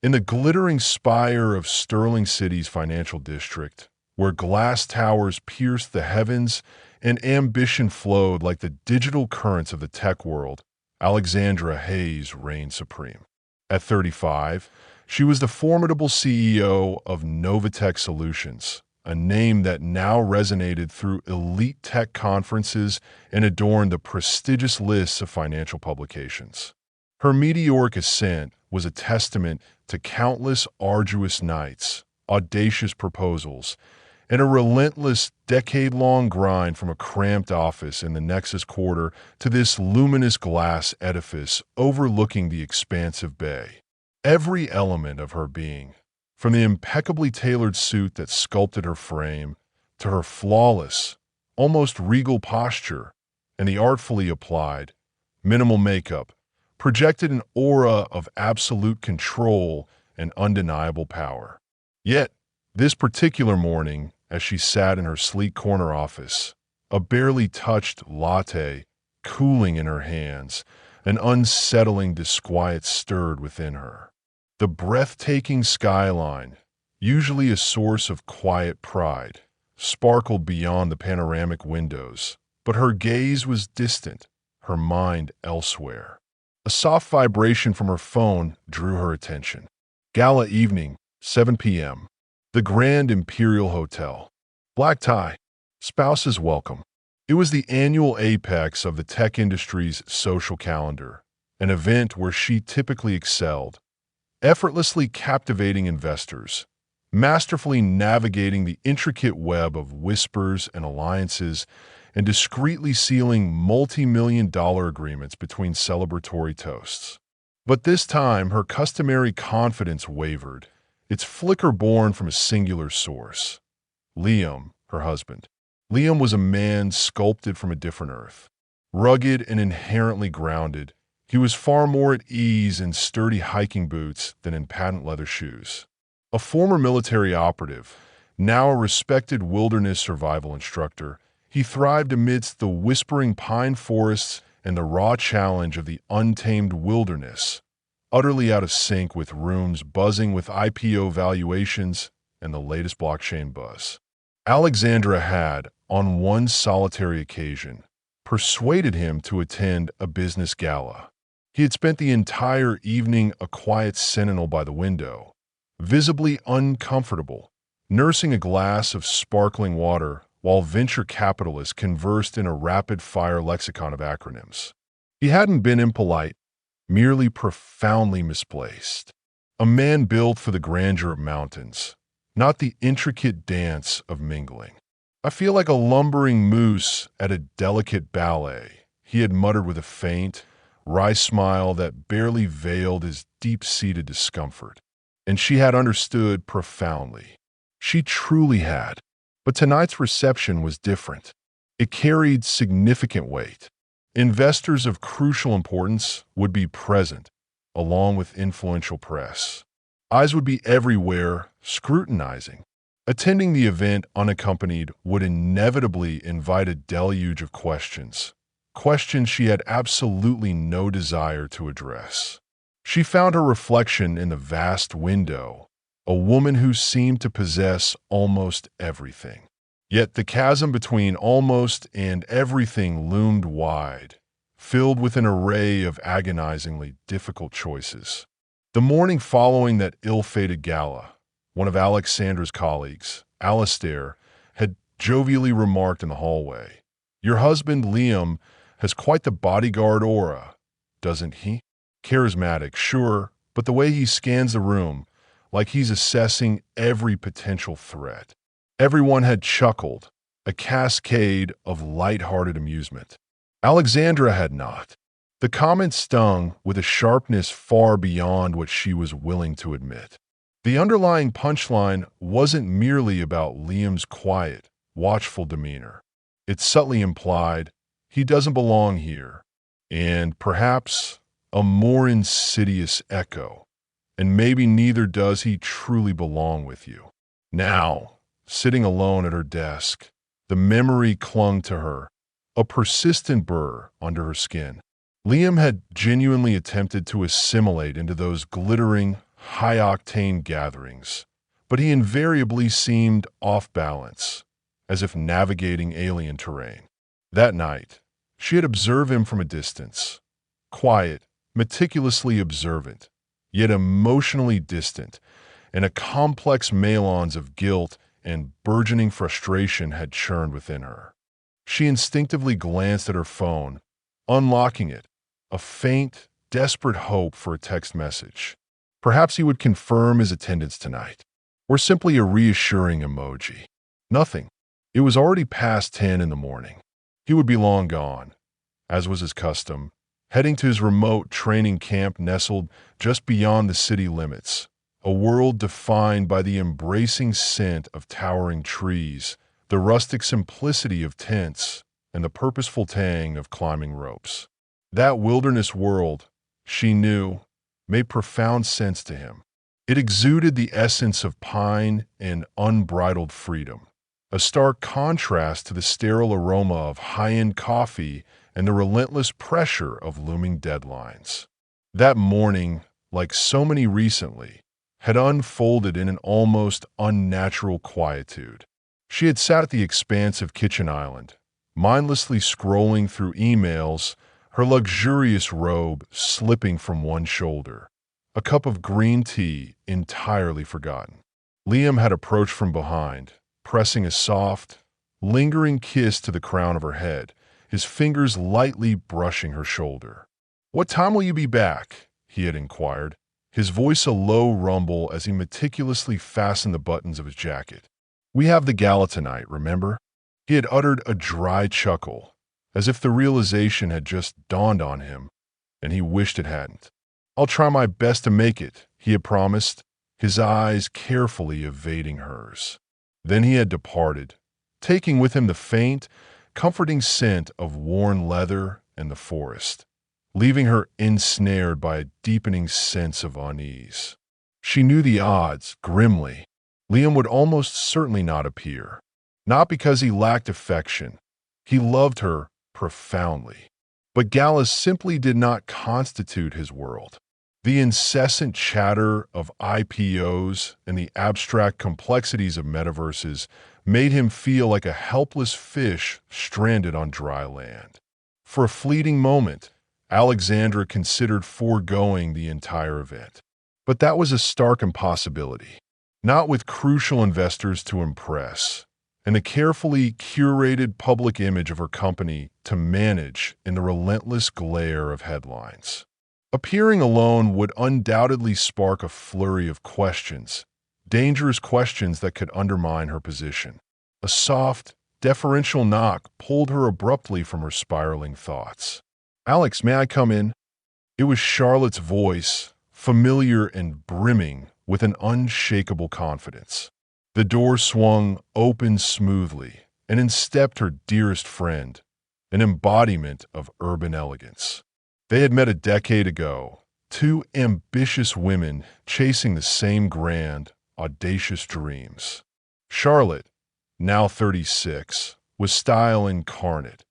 In the glittering spire of Sterling City's financial district, where glass towers pierced the heavens and ambition flowed like the digital currents of the tech world, Alexandra Hayes reigned supreme. At 35, she was the formidable CEO of Novatech Solutions, a name that now resonated through elite tech conferences and adorned the prestigious lists of financial publications. Her meteoric ascent was a testament to countless arduous nights, audacious proposals, and a relentless decade-long grind from a cramped office in the Nexus Quarter to this luminous glass edifice overlooking the expansive bay. Every element of her being, from the impeccably tailored suit that sculpted her frame, to her flawless, almost regal posture, and the artfully applied, minimal makeup, projected an aura of absolute control and undeniable power. Yet, this particular morning, as she sat in her sleek corner office, a barely touched latte cooling in her hands, an unsettling disquiet stirred within her. The breathtaking skyline, usually a source of quiet pride, sparkled beyond the panoramic windows, but her gaze was distant, her mind elsewhere. A soft vibration from her phone drew her attention. Gala evening, 7 p.m. The Grand Imperial Hotel. Black tie. Spouses welcome. It was the annual apex of the tech industry's social calendar, an event where she typically excelled, effortlessly captivating investors, masterfully navigating the intricate web of whispers and alliances, and discreetly sealing multi-million-dollar agreements between celebratory toasts. But this time, her customary confidence wavered, its flicker born from a singular source. Liam, her husband. Liam was a man sculpted from a different earth. Rugged and inherently grounded, he was far more at ease in sturdy hiking boots than in patent leather shoes. A former military operative, now a respected wilderness survival instructor, he thrived amidst the whispering pine forests and the raw challenge of the untamed wilderness, utterly out of sync with rooms buzzing with IPO valuations and the latest blockchain buzz. Alexandra had, on one solitary occasion, persuaded him to attend a business gala. He had spent the entire evening a quiet sentinel by the window, visibly uncomfortable, nursing a glass of sparkling water while venture capitalists conversed in a rapid-fire lexicon of acronyms. He hadn't been impolite, merely profoundly misplaced. A man built for the grandeur of mountains, not the intricate dance of mingling. "I feel like a lumbering moose at a delicate ballet," he had muttered with a faint, wry smile that barely veiled his deep-seated discomfort. And she had understood profoundly. She truly had. But tonight's reception was different. It carried significant weight. Investors of crucial importance would be present, along with influential press. Eyes would be everywhere, scrutinizing. Attending the event unaccompanied would inevitably invite a deluge of questions, questions she had absolutely no desire to address. She found her reflection in the vast window, a woman who seemed to possess almost everything. Yet the chasm between almost and everything loomed wide, filled with an array of agonizingly difficult choices. The morning following that ill-fated gala, one of Alexandra's colleagues, Alastair, had jovially remarked in the hallway, "Your husband, Liam, has quite the bodyguard aura, doesn't he? Charismatic, sure, but the way he scans the room, like he's assessing every potential threat." Everyone had chuckled, a cascade of light-hearted amusement. Alexandra had not. The comment stung with a sharpness far beyond what she was willing to admit. The underlying punchline wasn't merely about Liam's quiet, watchful demeanor. It subtly implied, he doesn't belong here, and perhaps a more insidious echo, and maybe neither does he truly belong with you. Now, sitting alone at her desk, the memory clung to her, a persistent burr under her skin. Liam had genuinely attempted to assimilate into those glittering, high-octane gatherings, but he invariably seemed off balance, as if navigating alien terrain. That night, she had observed him from a distance, quiet, meticulously observant, yet emotionally distant, and a complex melange of guilt and burgeoning frustration had churned within her. She instinctively glanced at her phone, unlocking it, a faint, desperate hope for a text message. Perhaps he would confirm his attendance tonight, or simply a reassuring emoji. Nothing. It was already past 10 in the morning. He would be long gone, as was his custom, heading to his remote training camp nestled just beyond the city limits, a world defined by the embracing scent of towering trees, the rustic simplicity of tents, and the purposeful tang of climbing ropes. That wilderness world, she knew, made profound sense to him. It exuded the essence of pine and unbridled freedom, a stark contrast to the sterile aroma of high-end coffee and the relentless pressure of looming deadlines. That morning, like so many recently, had unfolded in an almost unnatural quietude. She had sat at the expansive kitchen island, mindlessly scrolling through emails, her luxurious robe slipping from one shoulder, a cup of green tea entirely forgotten. Liam had approached from behind, pressing a soft, lingering kiss to the crown of her head, his fingers lightly brushing her shoulder. "What time will you be back?" he had inquired, his voice a low rumble as he meticulously fastened the buttons of his jacket. "We have the gala tonight, remember?" He had uttered a dry chuckle, as if the realization had just dawned on him, and he wished it hadn't. "I'll try my best to make it," he had promised, his eyes carefully evading hers. Then he had departed, taking with him the faint, comforting scent of worn leather and the forest, leaving her ensnared by a deepening sense of unease. She knew the odds, grimly. Liam would almost certainly not appear. Not because he lacked affection. He loved her profoundly. But galas simply did not constitute his world. The incessant chatter of IPOs and the abstract complexities of metaverses made him feel like a helpless fish stranded on dry land. For a fleeting moment, Alexandra considered foregoing the entire event. But that was a stark impossibility. Not with crucial investors to impress, and the carefully curated public image of her company to manage in the relentless glare of headlines. Appearing alone would undoubtedly spark a flurry of questions, dangerous questions that could undermine her position. A soft, deferential knock pulled her abruptly from her spiraling thoughts. "Alex, may I come in?" It was Charlotte's voice, familiar and brimming with an unshakable confidence. The door swung open smoothly, and in stepped her dearest friend, an embodiment of urban elegance. They had met a decade ago, two ambitious women chasing the same grand, audacious dreams. Charlotte, now 36, was style incarnate,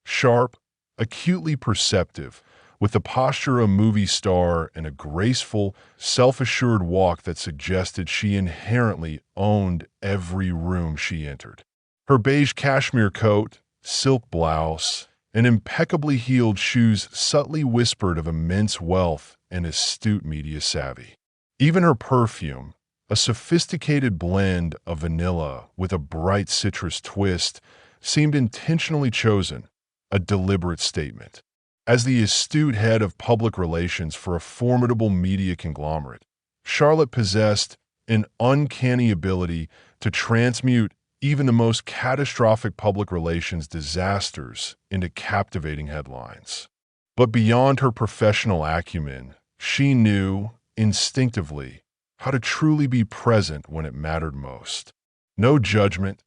sharp, acutely perceptive, with the posture of a movie star and a graceful, self-assured walk that suggested she inherently owned every room she entered. Her beige cashmere coat, silk blouse, and impeccably heeled shoes subtly whispered of immense wealth and astute media savvy. Even her perfume, a sophisticated blend of vanilla with a bright citrus twist, seemed intentionally chosen, a deliberate statement. As the astute head of public relations for a formidable media conglomerate, Charlotte possessed an uncanny ability to transmute even the most catastrophic public relations disasters into captivating headlines. But beyond her professional acumen, she knew, instinctively, how to truly be present when it mattered most. No judgment,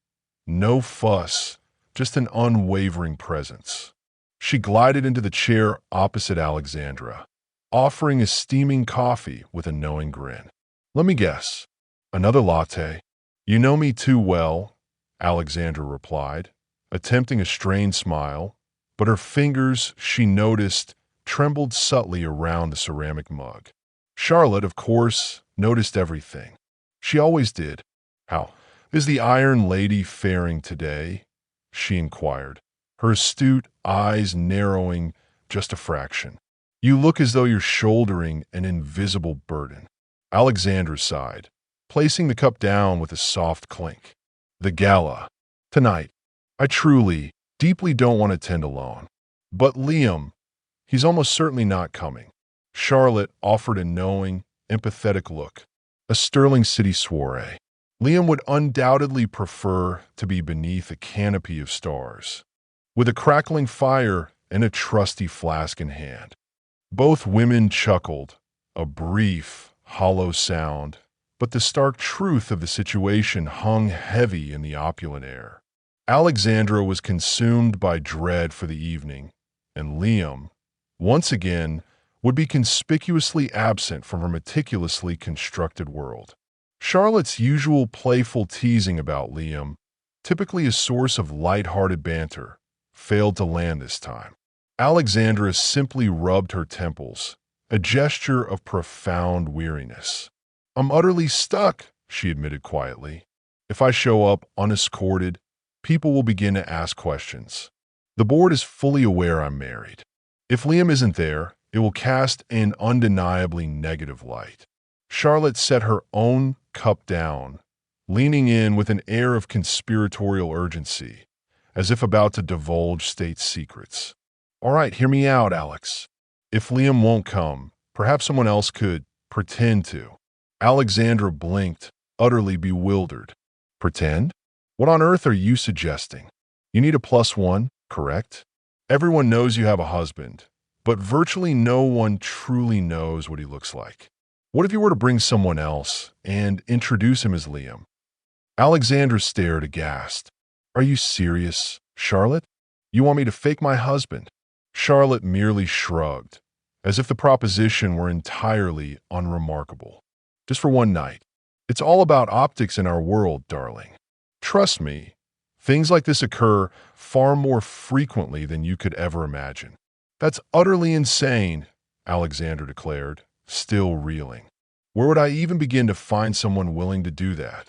no fuss, just an unwavering presence. She glided into the chair opposite Alexandra, offering a steaming coffee with a knowing grin. "Let me guess. Another latte?" "You know me too well," Alexandra replied, attempting a strained smile, but her fingers, she noticed, trembled subtly around the ceramic mug. Charlotte, of course, noticed everything. She always did. "How is the Iron Lady faring today?" she inquired, her astute eyes narrowing just a fraction. "You look as though you're shouldering an invisible burden." Alexandra sighed, placing the cup down with a soft clink. "The gala. Tonight. I truly, deeply don't want to attend alone. But Liam, he's almost certainly not coming." Charlotte offered a knowing, empathetic look. "A Sterling City soiree. Liam would undoubtedly prefer to be beneath a canopy of stars, with a crackling fire and a trusty flask in hand." Both women chuckled, a brief, hollow sound, but the stark truth of the situation hung heavy in the opulent air. Alexandra was consumed by dread for the evening, and Liam, once again, would be conspicuously absent from her meticulously constructed world. Charlotte's usual playful teasing about Liam, typically a source of light-hearted banter, failed to land this time. Alexandra simply rubbed her temples, a gesture of profound weariness. "I'm utterly stuck," she admitted quietly. "If I show up unescorted, people will begin to ask questions. The board is fully aware I'm married. If Liam isn't there, it will cast an undeniably negative light." Charlotte set her own cup down, leaning in with an air of conspiratorial urgency, as if about to divulge state secrets. "All right, hear me out, Alex. If Liam won't come, perhaps someone else could pretend to." Alexandra blinked, utterly bewildered. "Pretend? What on earth are you suggesting? You need a +1, correct? Everyone knows you have a husband, but virtually no one truly knows what he looks like. What if you were to bring someone else and introduce him as Liam?" Alexandra stared aghast. "Are you serious, Charlotte? You want me to fake my husband?" Charlotte merely shrugged, as if the proposition were entirely unremarkable. "Just for one night. It's all about optics in our world, darling. Trust me, things like this occur far more frequently than you could ever imagine." "That's utterly insane," Alexandra declared, still reeling. "Where would I even begin to find someone willing to do that?"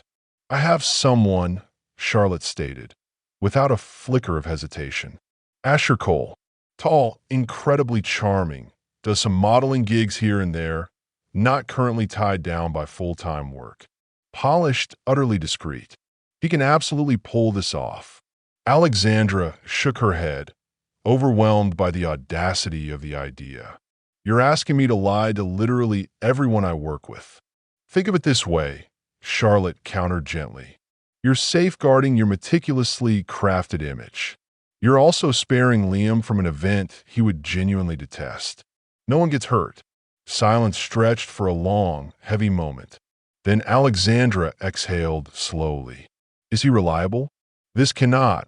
"I have someone," Charlotte stated, without a flicker of hesitation. "Asher Cole. Tall, incredibly charming, does some modeling gigs here and there, not currently tied down by full-time work. Polished, utterly discreet. He can absolutely pull this off." Alexandra shook her head, overwhelmed by the audacity of the idea. "You're asking me to lie to literally everyone I work with." "Think of it this way," Charlotte countered gently. "You're safeguarding your meticulously crafted image. You're also sparing Liam from an event he would genuinely detest. No one gets hurt." Silence stretched for a long, heavy moment. Then Alexandra exhaled slowly. "Is he reliable? This cannot,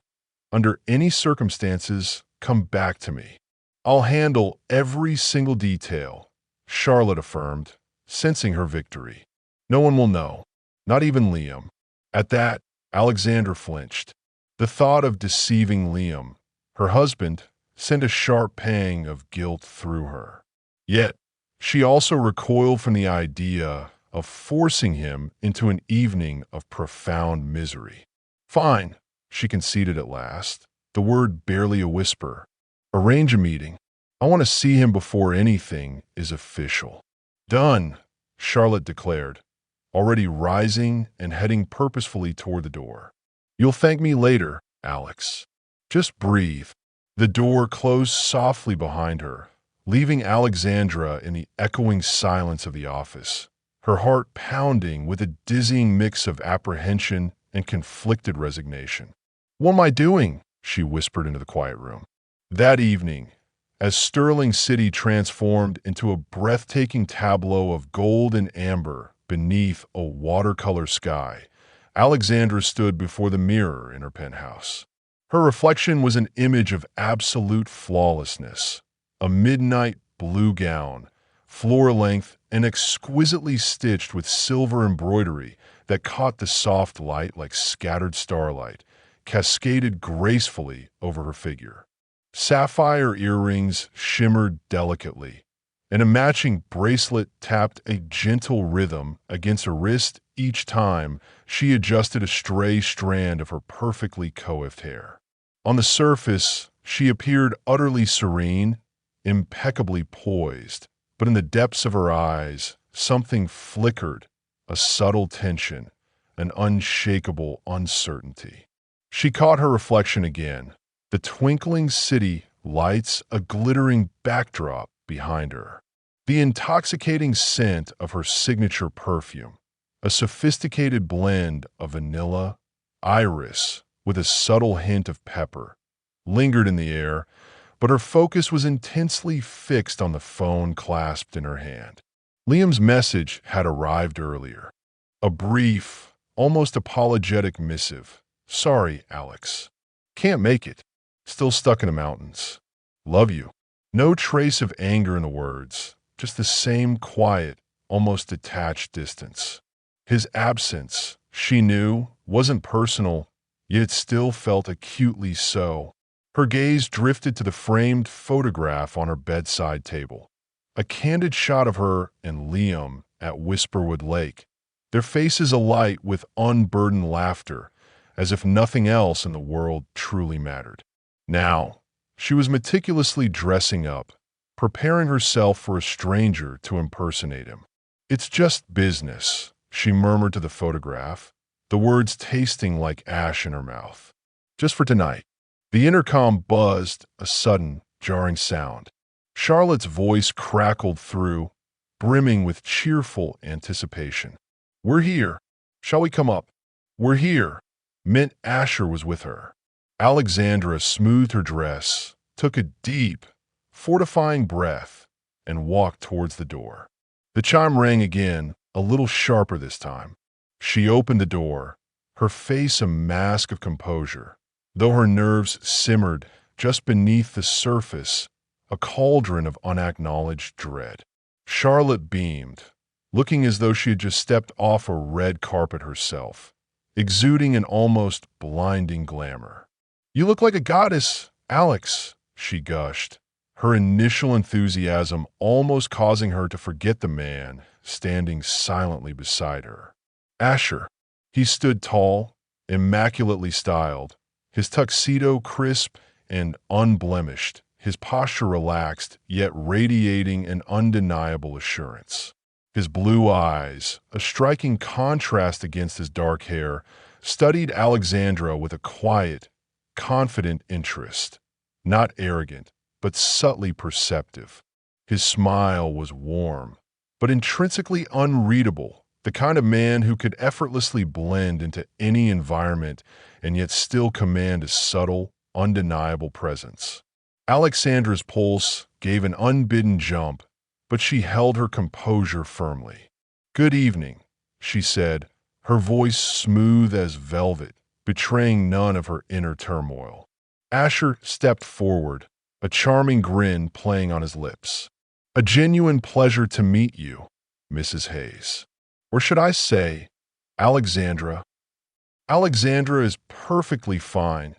under any circumstances, come back to me." "I'll handle every single detail," Charlotte affirmed, sensing her victory. "No one will know, not even Liam." At that, Alexandra flinched. The thought of deceiving Liam, her husband, sent a sharp pang of guilt through her. Yet, she also recoiled from the idea of forcing him into an evening of profound misery. "Fine," she conceded at last, the word barely a whisper. "Arrange a meeting. I want to see him before anything is official." "Done," Charlotte declared, already rising and heading purposefully toward the door. "You'll thank me later, Alex. Just breathe." The door closed softly behind her, leaving Alexandra in the echoing silence of the office, her heart pounding with a dizzying mix of apprehension and conflicted resignation. "What am I doing?" she whispered into the quiet room. That evening, as Sterling City transformed into a breathtaking tableau of gold and amber beneath a watercolor sky, Alexandra stood before the mirror in her penthouse. Her reflection was an image of absolute flawlessness, a midnight blue gown, floor-length and exquisitely stitched with silver embroidery that caught the soft light like scattered starlight, cascaded gracefully over her figure. Sapphire earrings shimmered delicately, and a matching bracelet tapped a gentle rhythm against her wrist each time she adjusted a stray strand of her perfectly coiffed hair. On the surface, she appeared utterly serene, impeccably poised, but in the depths of her eyes, something flickered, a subtle tension, an unshakable uncertainty. She caught her reflection again, the twinkling city lights, a glittering backdrop behind her. The intoxicating scent of her signature perfume, a sophisticated blend of vanilla, iris, with a subtle hint of pepper, lingered in the air, but her focus was intensely fixed on the phone clasped in her hand. Liam's message had arrived earlier. A brief, almost apologetic missive. "Sorry, Alex. Can't make it. Still stuck in the mountains. Love you." No trace of anger in the words, just the same quiet, almost detached distance. His absence, she knew, wasn't personal, yet it still felt acutely so. Her gaze drifted to the framed photograph on her bedside table. A candid shot of her and Liam at Whisperwood Lake, their faces alight with unburdened laughter, as if nothing else in the world truly mattered. Now, she was meticulously dressing up, preparing herself for a stranger to impersonate him. "It's just business," she murmured to the photograph, the words tasting like ash in her mouth. "Just for tonight." The intercom buzzed, a sudden, jarring sound. Charlotte's voice crackled through, brimming with cheerful anticipation. "We're here. Shall we come up?" "We're here." Mint Asher was with her. Alexandra smoothed her dress, took a deep, fortifying breath, and walked towards the door. The chime rang again, a little sharper this time. She opened the door, her face a mask of composure, though her nerves simmered just beneath the surface, a cauldron of unacknowledged dread. Charlotte beamed, looking as though she had just stepped off a red carpet herself, exuding an almost blinding glamour. "You look like a goddess, Alex," she gushed, her initial enthusiasm almost causing her to forget the man standing silently beside her. Asher. He stood tall, immaculately styled, his tuxedo crisp and unblemished, his posture relaxed, yet radiating an undeniable assurance. His blue eyes, a striking contrast against his dark hair, studied Alexandra with a quiet, confident interest, not arrogant, but subtly perceptive. His smile was warm, but intrinsically unreadable, the kind of man who could effortlessly blend into any environment and yet still command a subtle, undeniable presence. Alexandra's pulse gave an unbidden jump, but she held her composure firmly. "Good evening," she said, her voice smooth as velvet, betraying none of her inner turmoil. Asher stepped forward, a charming grin playing on his lips. "A genuine pleasure to meet you, Mrs. Hayes. Or should I say, Alexandra?" "Alexandra is perfectly fine,"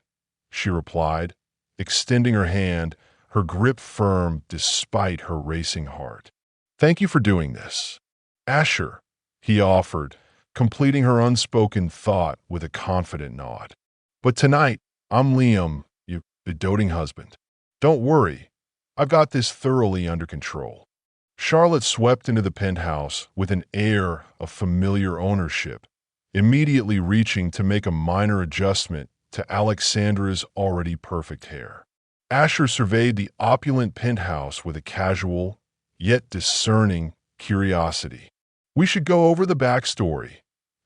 she replied, extending her hand, her grip firm despite her racing heart. "Thank you for doing this." "Asher," he offered, completing her unspoken thought with a confident nod. "But tonight, I'm Liam, the doting husband. Don't worry, I've got this thoroughly under control." Charlotte swept into the penthouse with an air of familiar ownership, immediately reaching to make a minor adjustment to Alexandra's already perfect hair. Asher surveyed the opulent penthouse with a casual, yet discerning, curiosity. "We should go over the backstory,"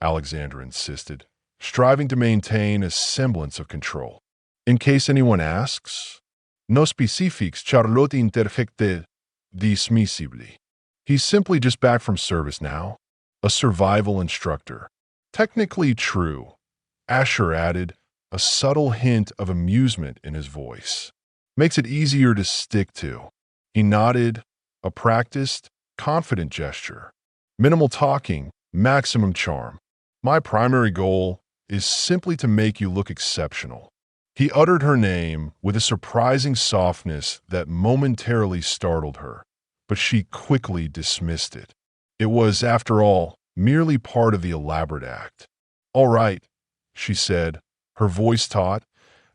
Alexandra insisted, striving to maintain a semblance of control. "In case anyone asks, no specifics, Charlotte interjected dismissively. He's simply just back from service now, a survival instructor." "Technically true," Asher added, a subtle hint of amusement in his voice. "Makes it easier to stick to." He nodded, a practiced, confident gesture. "Minimal talking, maximum charm. My primary goal is simply to make you look exceptional." He uttered her name with a surprising softness that momentarily startled her, but she quickly dismissed it. It was, after all, merely part of the elaborate act. "All right," she said, her voice taut,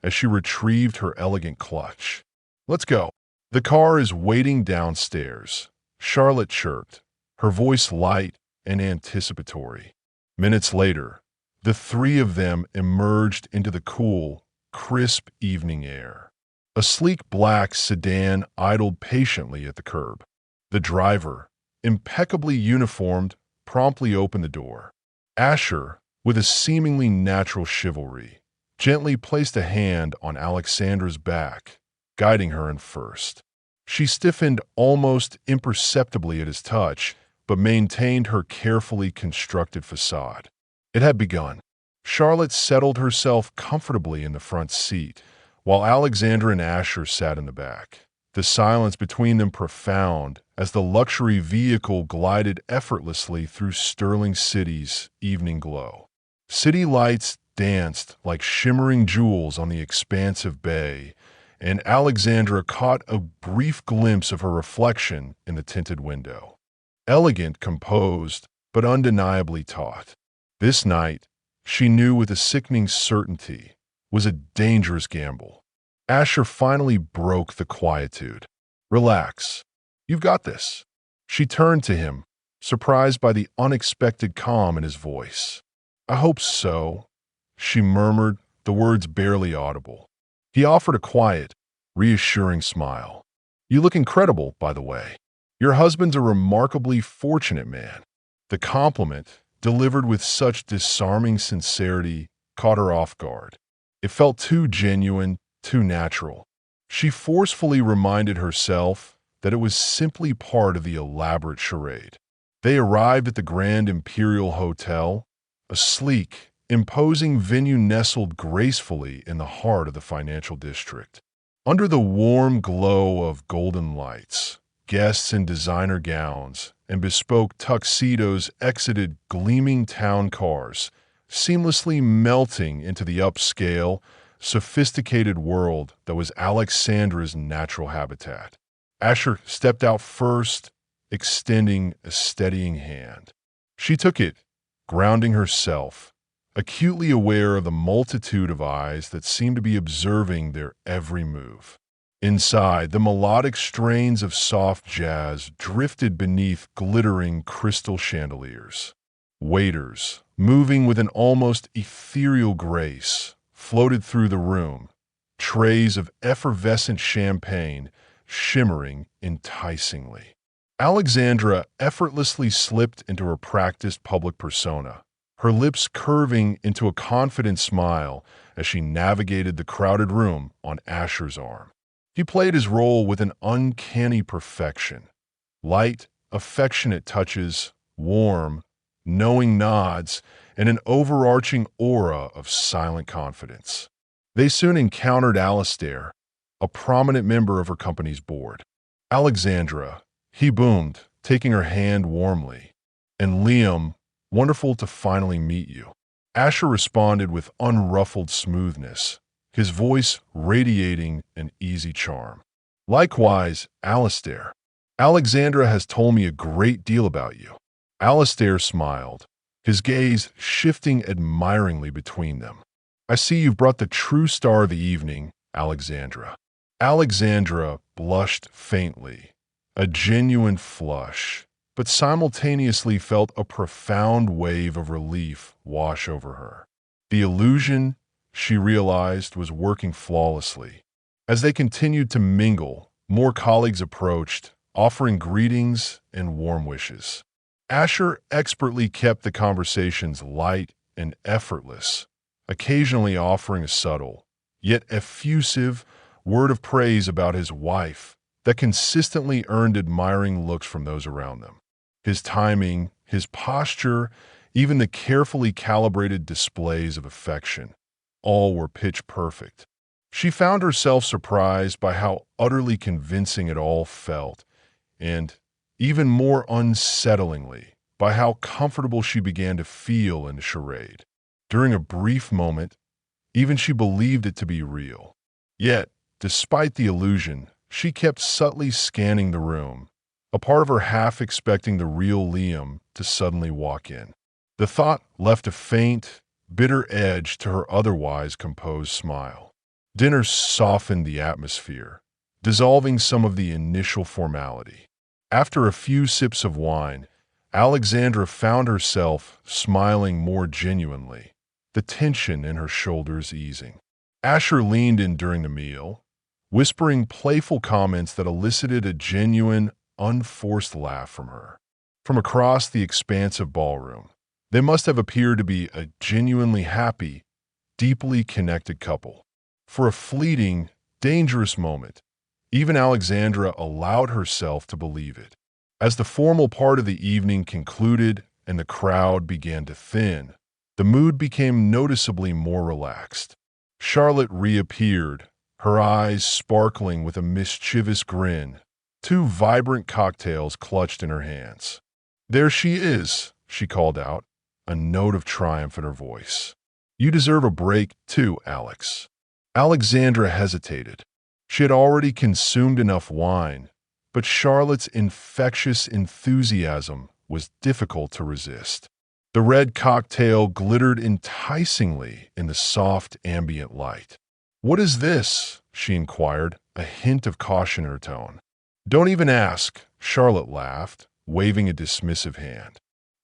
as she retrieved her elegant clutch. "Let's go." "The car is waiting downstairs," Charlotte chirped, her voice light and anticipatory. Minutes later, the three of them emerged into the cool, crisp evening air. A sleek black sedan idled patiently at the curb. The driver, impeccably uniformed, promptly opened the door. Asher, with a seemingly natural chivalry, gently placed a hand on Alexandra's back, guiding her in first. She stiffened almost imperceptibly at his touch, but maintained her carefully constructed facade. It had begun. Charlotte settled herself comfortably in the front seat, while Alexandra and Asher sat in the back, the silence between them profound as the luxury vehicle glided effortlessly through Sterling City's evening glow. City lights danced like shimmering jewels on the expansive bay, and Alexandra caught a brief glimpse of her reflection in the tinted window. Elegant, composed, but undeniably taut. This night, she knew with a sickening certainty, was a dangerous gamble. Asher finally broke the quietude. "Relax. You've got this." She turned to him, surprised by the unexpected calm in his voice. "I hope so," she murmured, the words barely audible. He offered a quiet, reassuring smile. "You look incredible, by the way. Your husband's a remarkably fortunate man." The compliment, delivered with such disarming sincerity, caught her off guard. It felt too genuine, too natural. She forcefully reminded herself that it was simply part of the elaborate charade. They arrived at the Grand Imperial Hotel, a sleek, imposing venue nestled gracefully in the heart of the financial district. Under the warm glow of golden lights, guests in designer gowns and bespoke tuxedos exited gleaming town cars, seamlessly melting into the upscale, sophisticated world that was Alexandra's natural habitat. Asher stepped out first, extending a steadying hand. She took it, grounding herself, acutely aware of the multitude of eyes that seemed to be observing their every move. Inside, the melodic strains of soft jazz drifted beneath glittering crystal chandeliers. Waiters, moving with an almost ethereal grace, floated through the room, trays of effervescent champagne shimmering enticingly. Alexandra effortlessly slipped into her practiced public persona, her lips curving into a confident smile as she navigated the crowded room on Asher's arm. He played his role with an uncanny perfection. Light, affectionate touches, warm, knowing nods, and an overarching aura of silent confidence. They soon encountered Alistair, a prominent member of her company's board. "Alexandra," he boomed, taking her hand warmly. "And Liam, wonderful to finally meet you." Asher responded with unruffled smoothness, his voice radiating an easy charm. "Likewise, Alistair. Alexandra has told me a great deal about you." Alistair smiled, his gaze shifting admiringly between them. "I see you've brought the true star of the evening, Alexandra." Alexandra blushed faintly, a genuine flush, but simultaneously felt a profound wave of relief wash over her. The illusion, she realized, was working flawlessly. As they continued to mingle, more colleagues approached, offering greetings and warm wishes. Asher expertly kept the conversations light and effortless, occasionally offering a subtle, yet effusive, word of praise about his wife that consistently earned admiring looks from those around them. His timing, his posture, even the carefully calibrated displays of affection, all were pitch perfect. She found herself surprised by how utterly convincing it all felt, and, even more unsettlingly, by how comfortable she began to feel in the charade. During a brief moment, even she believed it to be real. Yet, despite the illusion, she kept subtly scanning the room, a part of her half expecting the real Liam to suddenly walk in. The thought left a faint, bitter edge to her otherwise composed smile. Dinner softened the atmosphere, dissolving some of the initial formality. After a few sips of wine, Alexandra found herself smiling more genuinely, the tension in her shoulders easing. Asher leaned in during the meal, whispering playful comments that elicited a genuine, unforced laugh from her. From across the expansive ballroom, they must have appeared to be a genuinely happy, deeply connected couple. For a fleeting, dangerous moment, even Alexandra allowed herself to believe it. As the formal part of the evening concluded and the crowd began to thin, the mood became noticeably more relaxed. Charlotte reappeared, her eyes sparkling with a mischievous grin, two vibrant cocktails clutched in her hands. "There she is," she called out, a note of triumph in her voice. "You deserve a break, too, Alex." Alexandra hesitated. She had already consumed enough wine, but Charlotte's infectious enthusiasm was difficult to resist. The red cocktail glittered enticingly in the soft ambient light. "What is this?" she inquired, a hint of caution in her tone. "Don't even ask," Charlotte laughed, waving a dismissive hand.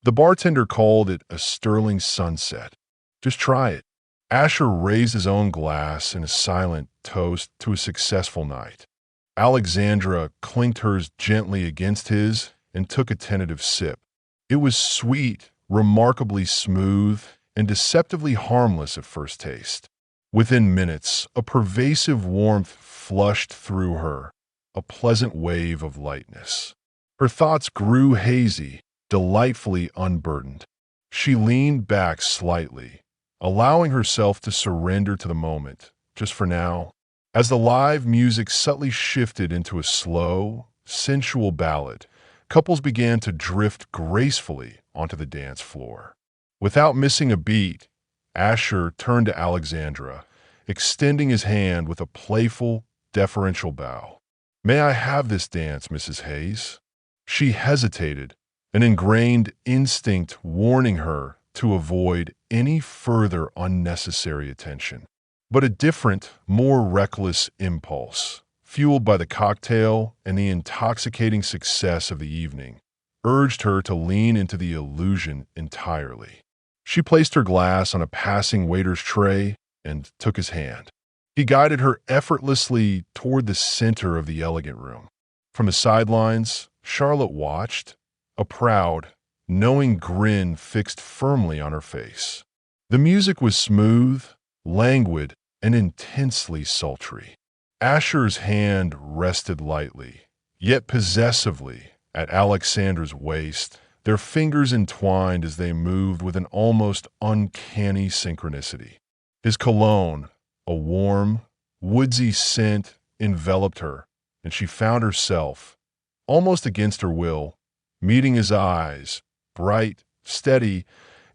The bartender called it a sterling sunset. "Just try it." Asher raised his own glass in a silent toast to a successful night. Alexandra clinked hers gently against his and took a tentative sip. It was sweet, remarkably smooth, and deceptively harmless at first taste. Within minutes, a pervasive warmth flushed through her, a pleasant wave of lightness. Her thoughts grew hazy, delightfully unburdened. She leaned back slightly, allowing herself to surrender to the moment, just for now. As the live music subtly shifted into a slow, sensual ballad, couples began to drift gracefully onto the dance floor. Without missing a beat, Asher turned to Alexandra, extending his hand with a playful, deferential bow. "May I have this dance, Mrs. Hayes?" She hesitated, an ingrained instinct warning her to avoid any further unnecessary attention. But a different, more reckless impulse, fueled by the cocktail and the intoxicating success of the evening, urged her to lean into the illusion entirely. She placed her glass on a passing waiter's tray and took his hand. He guided her effortlessly toward the center of the elegant room. From the sidelines, Charlotte watched, a proud, knowing grin fixed firmly on her face. The music was smooth, languid, and intensely sultry. Asher's hand rested lightly, yet possessively, at Alexandra's waist, their fingers entwined as they moved with an almost uncanny synchronicity. His cologne, a warm, woodsy scent, enveloped her, and she found herself, almost against her will, meeting his eyes, bright, steady,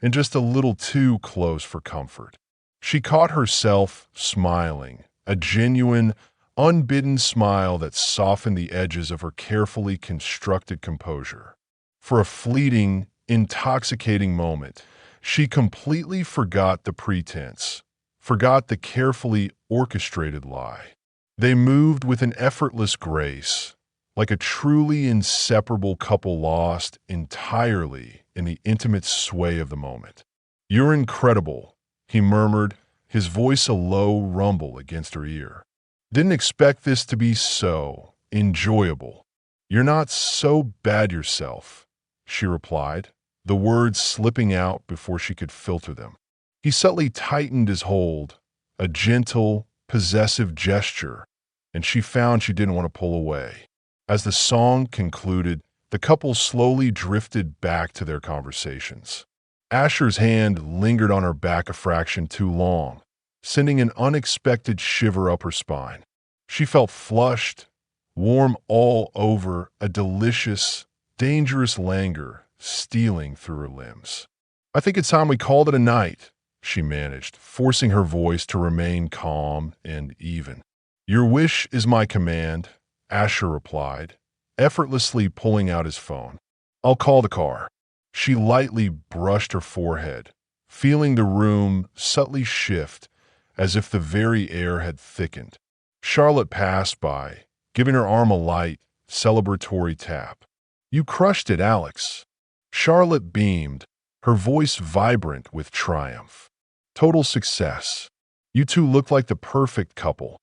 and just a little too close for comfort. She caught herself smiling, a genuine, unbidden smile that softened the edges of her carefully constructed composure. For a fleeting, intoxicating moment, she completely forgot the pretense, forgot the carefully orchestrated lie. They moved with an effortless grace, like a truly inseparable couple lost entirely in the intimate sway of the moment. "You're incredible," he murmured, his voice a low rumble against her ear. "Didn't expect this to be so enjoyable." "You're not so bad yourself," she replied, the words slipping out before she could filter them. He subtly tightened his hold, a gentle, possessive gesture, and she found she didn't want to pull away. As the song concluded, the couple slowly drifted back to their conversations. Asher's hand lingered on her back a fraction too long, sending an unexpected shiver up her spine. She felt flushed, warm all over, a delicious, dangerous languor stealing through her limbs. "I think it's time we called it a night," she managed, forcing her voice to remain calm and even. "Your wish is my command," Asher replied, effortlessly pulling out his phone. "I'll call the car." She lightly brushed her forehead, feeling the room subtly shift as if the very air had thickened. Charlotte passed by, giving her arm a light, celebratory tap. "You crushed it, Alex." Charlotte beamed, her voice vibrant with triumph. "Total success. You two look like the perfect couple."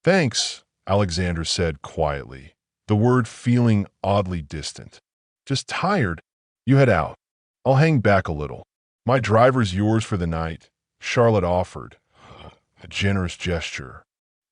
"Thanks," Alexandra said quietly, the word feeling oddly distant. "Just tired." "You head out. I'll hang back a little." "My driver's yours for the night," Charlotte offered, a generous gesture.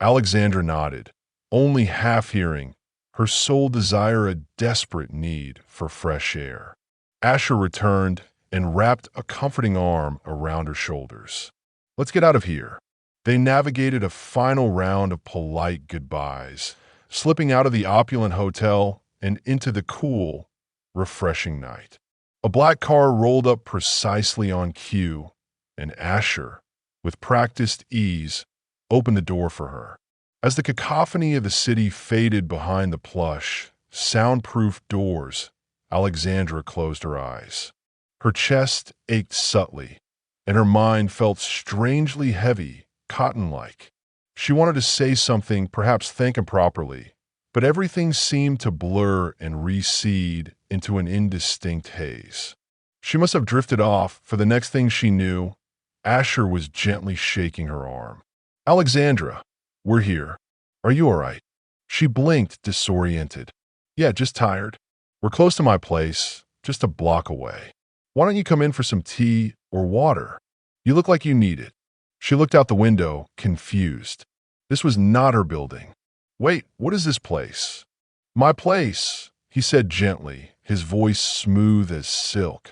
Alexandra nodded, only half hearing, her sole desire a desperate need for fresh air. Asher returned and wrapped a comforting arm around her shoulders. "Let's get out of here." They navigated a final round of polite goodbyes, slipping out of the opulent hotel and into the cool, refreshing night. A black car rolled up precisely on cue, and Asher, with practiced ease, opened the door for her. As the cacophony of the city faded behind the plush, soundproof doors, Alexandra closed her eyes. Her chest ached subtly, and her mind felt strangely heavy, cotton-like. She wanted to say something, perhaps think improperly, but everything seemed to blur and recede into an indistinct haze. She must have drifted off, for the next thing she knew, Asher was gently shaking her arm. "Alexandra, we're here. Are you all right?" She blinked, disoriented. "Yeah, just tired. We're close to my place, just a block away. Why don't you come in for some tea or water? You look like you need it." She looked out the window, confused. This was not her building. "Wait, what is this place?" "My place," he said gently, his voice smooth as silk.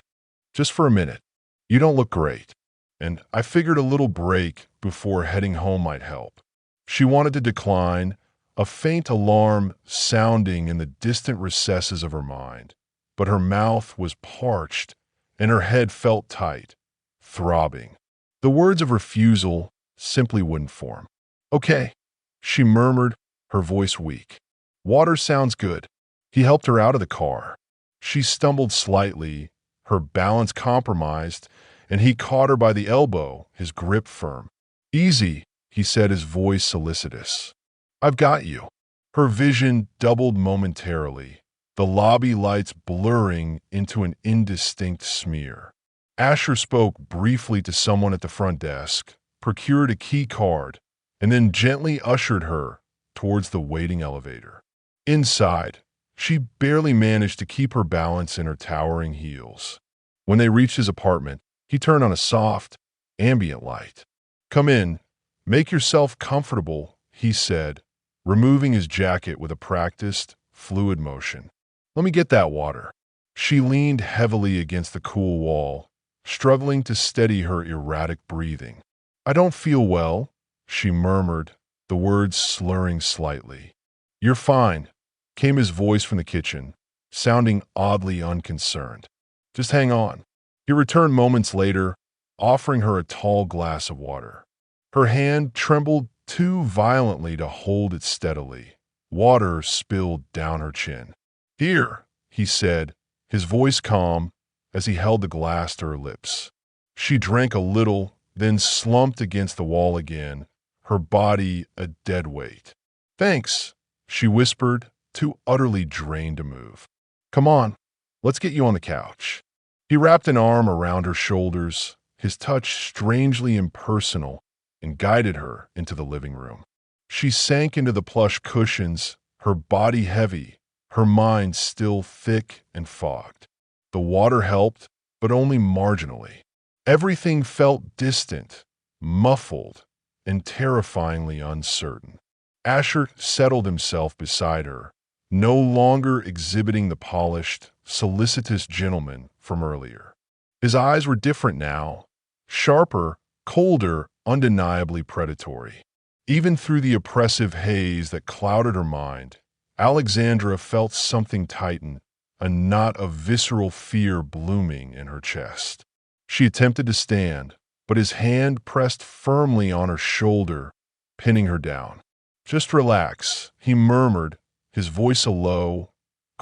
"Just for a minute. You don't look great. And I figured a little break before heading home might help." She wanted to decline, a faint alarm sounding in the distant recesses of her mind, but her mouth was parched and her head felt tight, throbbing. The words of refusal simply wouldn't form. "Okay," she murmured, her voice weak. "Water sounds good." He helped her out of the car. She stumbled slightly, her balance compromised, and he caught her by the elbow, his grip firm. "Easy," he said, his voice solicitous. "I've got you." Her vision doubled momentarily, the lobby lights blurring into an indistinct smear. Asher spoke briefly to someone at the front desk, procured a key card, and then gently ushered her towards the waiting elevator. Inside, she barely managed to keep her balance in her towering heels. When they reached his apartment, he turned on a soft, ambient light. "Come in. Make yourself comfortable," he said, removing his jacket with a practiced, fluid motion. "Let me get that water." She leaned heavily against the cool wall, struggling to steady her erratic breathing. "I don't feel well," she murmured, the words slurring slightly. "You're fine," came his voice from the kitchen, sounding oddly unconcerned. "Just hang on." He returned moments later, offering her a tall glass of water. Her hand trembled too violently to hold it steadily. Water spilled down her chin. "Here," he said, his voice calm, as he held the glass to her lips. She drank a little, then slumped against the wall again, her body a dead weight. "Thanks," she whispered, too utterly drained to move. "Come on, let's get you on the couch." He wrapped an arm around her shoulders, his touch strangely impersonal, and guided her into the living room. She sank into the plush cushions, her body heavy, her mind still thick and fogged. The water helped, but only marginally. Everything felt distant, muffled, and terrifyingly uncertain. Asher settled himself beside her, no longer exhibiting the polished, solicitous gentleman from earlier. His eyes were different now, sharper, colder, undeniably predatory. Even through the oppressive haze that clouded her mind, Alexandra felt something tighten, a knot of visceral fear blooming in her chest. She attempted to stand, but his hand pressed firmly on her shoulder, pinning her down. "Just relax," he murmured, his voice a low,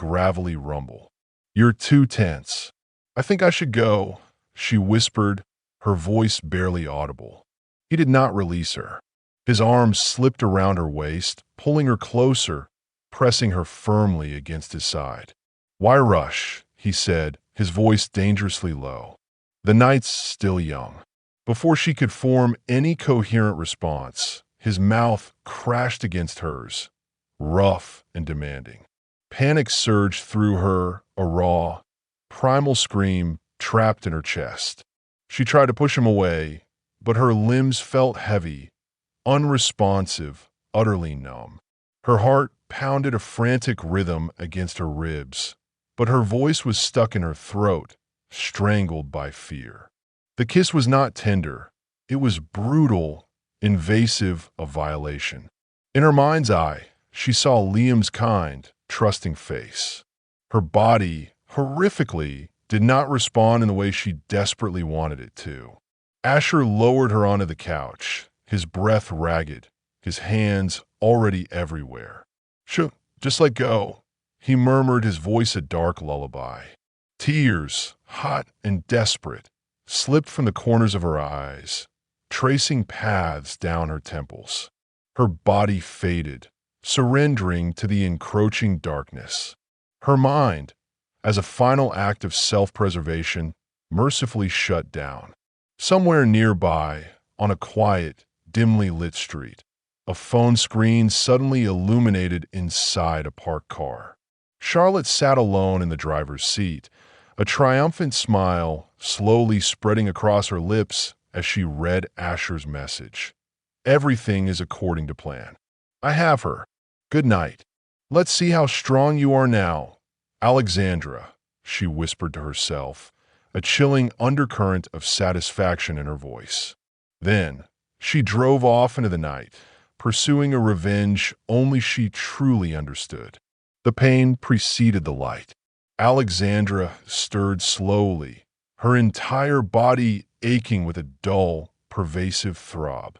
gravelly rumble. "You're too tense. I think I should go," she whispered, her voice barely audible. He did not release her. His arms slipped around her waist, pulling her closer, pressing her firmly against his side. "Why rush?" he said, his voice dangerously low. "The night's still young." Before she could form any coherent response, his mouth crashed against hers, rough and demanding. Panic surged through her, a raw, primal scream trapped in her chest. She tried to push him away, but her limbs felt heavy, unresponsive, utterly numb. Her heart pounded a frantic rhythm against her ribs, but her voice was stuck in her throat, strangled by fear. The kiss was not tender. It was brutal, invasive, a violation. In her mind's eye, she saw Liam's kind, trusting face. Her body, horrifically, did not respond in the way she desperately wanted it to. Asher lowered her onto the couch, his breath ragged, his hands already everywhere. Just let go," he murmured, his voice a dark lullaby. Tears, hot and desperate, slipped from the corners of her eyes, tracing paths down her temples. Her body faded, surrendering to the encroaching darkness. Her mind, as a final act of self-preservation, mercifully shut down. Somewhere nearby, on a quiet, dimly lit street, a phone screen suddenly illuminated inside a parked car. Charlotte sat alone in the driver's seat, a triumphant smile slowly spreading across her lips as she read Asher's message. "Everything is according to plan. I have her. Good night. Let's see how strong you are now, Alexandra," she whispered to herself, a chilling undercurrent of satisfaction in her voice. Then, she drove off into the night, pursuing a revenge only she truly understood. The pain preceded the light. Alexandra stirred slowly, her entire body aching with a dull, pervasive throb.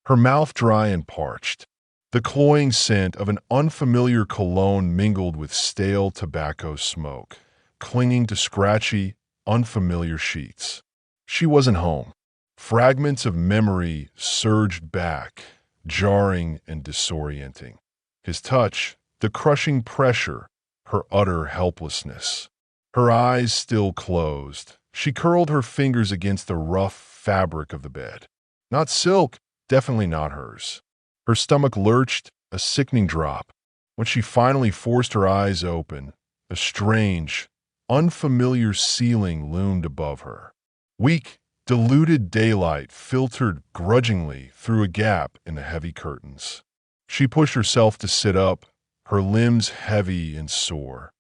Her mouth dry and parched. The cloying scent of an unfamiliar cologne mingled with stale tobacco smoke, clinging to scratchy, unfamiliar sheets. She wasn't home. Fragments of memory surged back, jarring and disorienting. His touch, the crushing pressure, her utter helplessness. Her eyes still closed, she curled her fingers against the rough fabric of the bed. Not silk, definitely not hers. Her stomach lurched, a sickening drop. When she finally forced her eyes open, a strange, unfamiliar ceiling loomed above her. Weak, diluted daylight filtered grudgingly through a gap in the heavy curtains. She pushed herself to sit up, her limbs heavy and sore,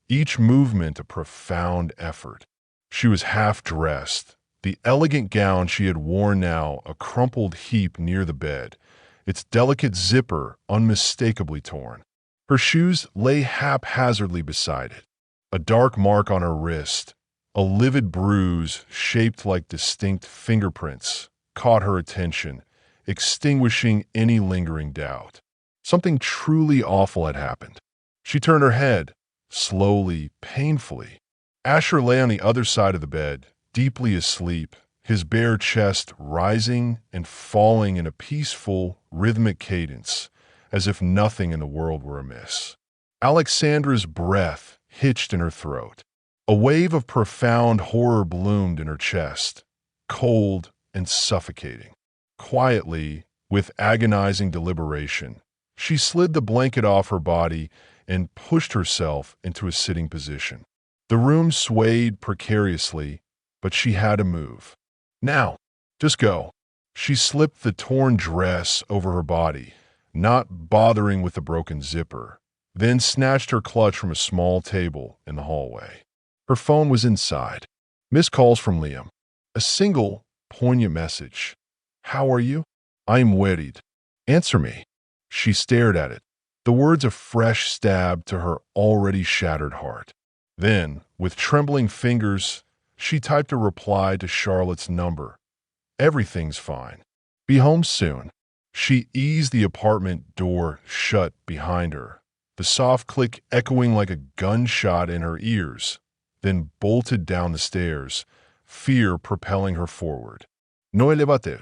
each movement a profound effort. She was half-dressed, the elegant gown she had worn now a crumpled heap near the bed, its delicate zipper unmistakably torn. Her shoes lay haphazardly beside it, a dark mark on her wrist, a livid bruise shaped like distinct fingerprints, caught her attention, extinguishing any lingering doubt. Something truly awful had happened. She turned her head, slowly, painfully. Asher lay on the other side of the bed, deeply asleep, his bare chest rising and falling in a peaceful, rhythmic cadence, as if nothing in the world were amiss. Alexandra's breath hitched in her throat. A wave of profound horror bloomed in her chest, cold and suffocating. Quietly, with agonizing deliberation, she slid the blanket off her body and pushed herself into a sitting position. The room swayed precariously, but she had to move. "Now, just go." She slipped the torn dress over her body, not bothering with the broken zipper, then snatched her clutch from a small table in the hallway. Her phone was inside. Missed calls from Liam. A single, poignant message. "How are you? I'm worried. Answer me." She stared at it, the words a fresh stab to her already shattered heart. Then, with trembling fingers, she typed a reply to Charlotte's number. "Everything's fine. Be home soon." She eased the apartment door shut behind her, the soft click echoing like a gunshot in her ears, then bolted down the stairs, fear propelling her forward. No elevate.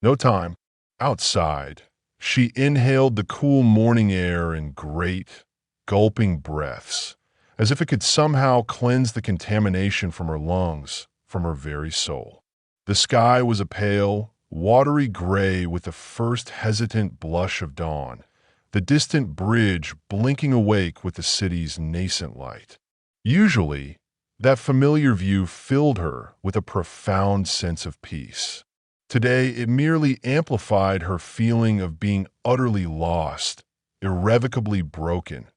No time. Outside, she inhaled the cool morning air in great, gulping breaths, as if it could somehow cleanse the contamination from her lungs, from her very soul. The sky was a pale, watery gray with the first hesitant blush of dawn, the distant bridge blinking awake with the city's nascent light. Usually, that familiar view filled her with a profound sense of peace. Today, it merely amplified her feeling of being utterly lost, irrevocably broken,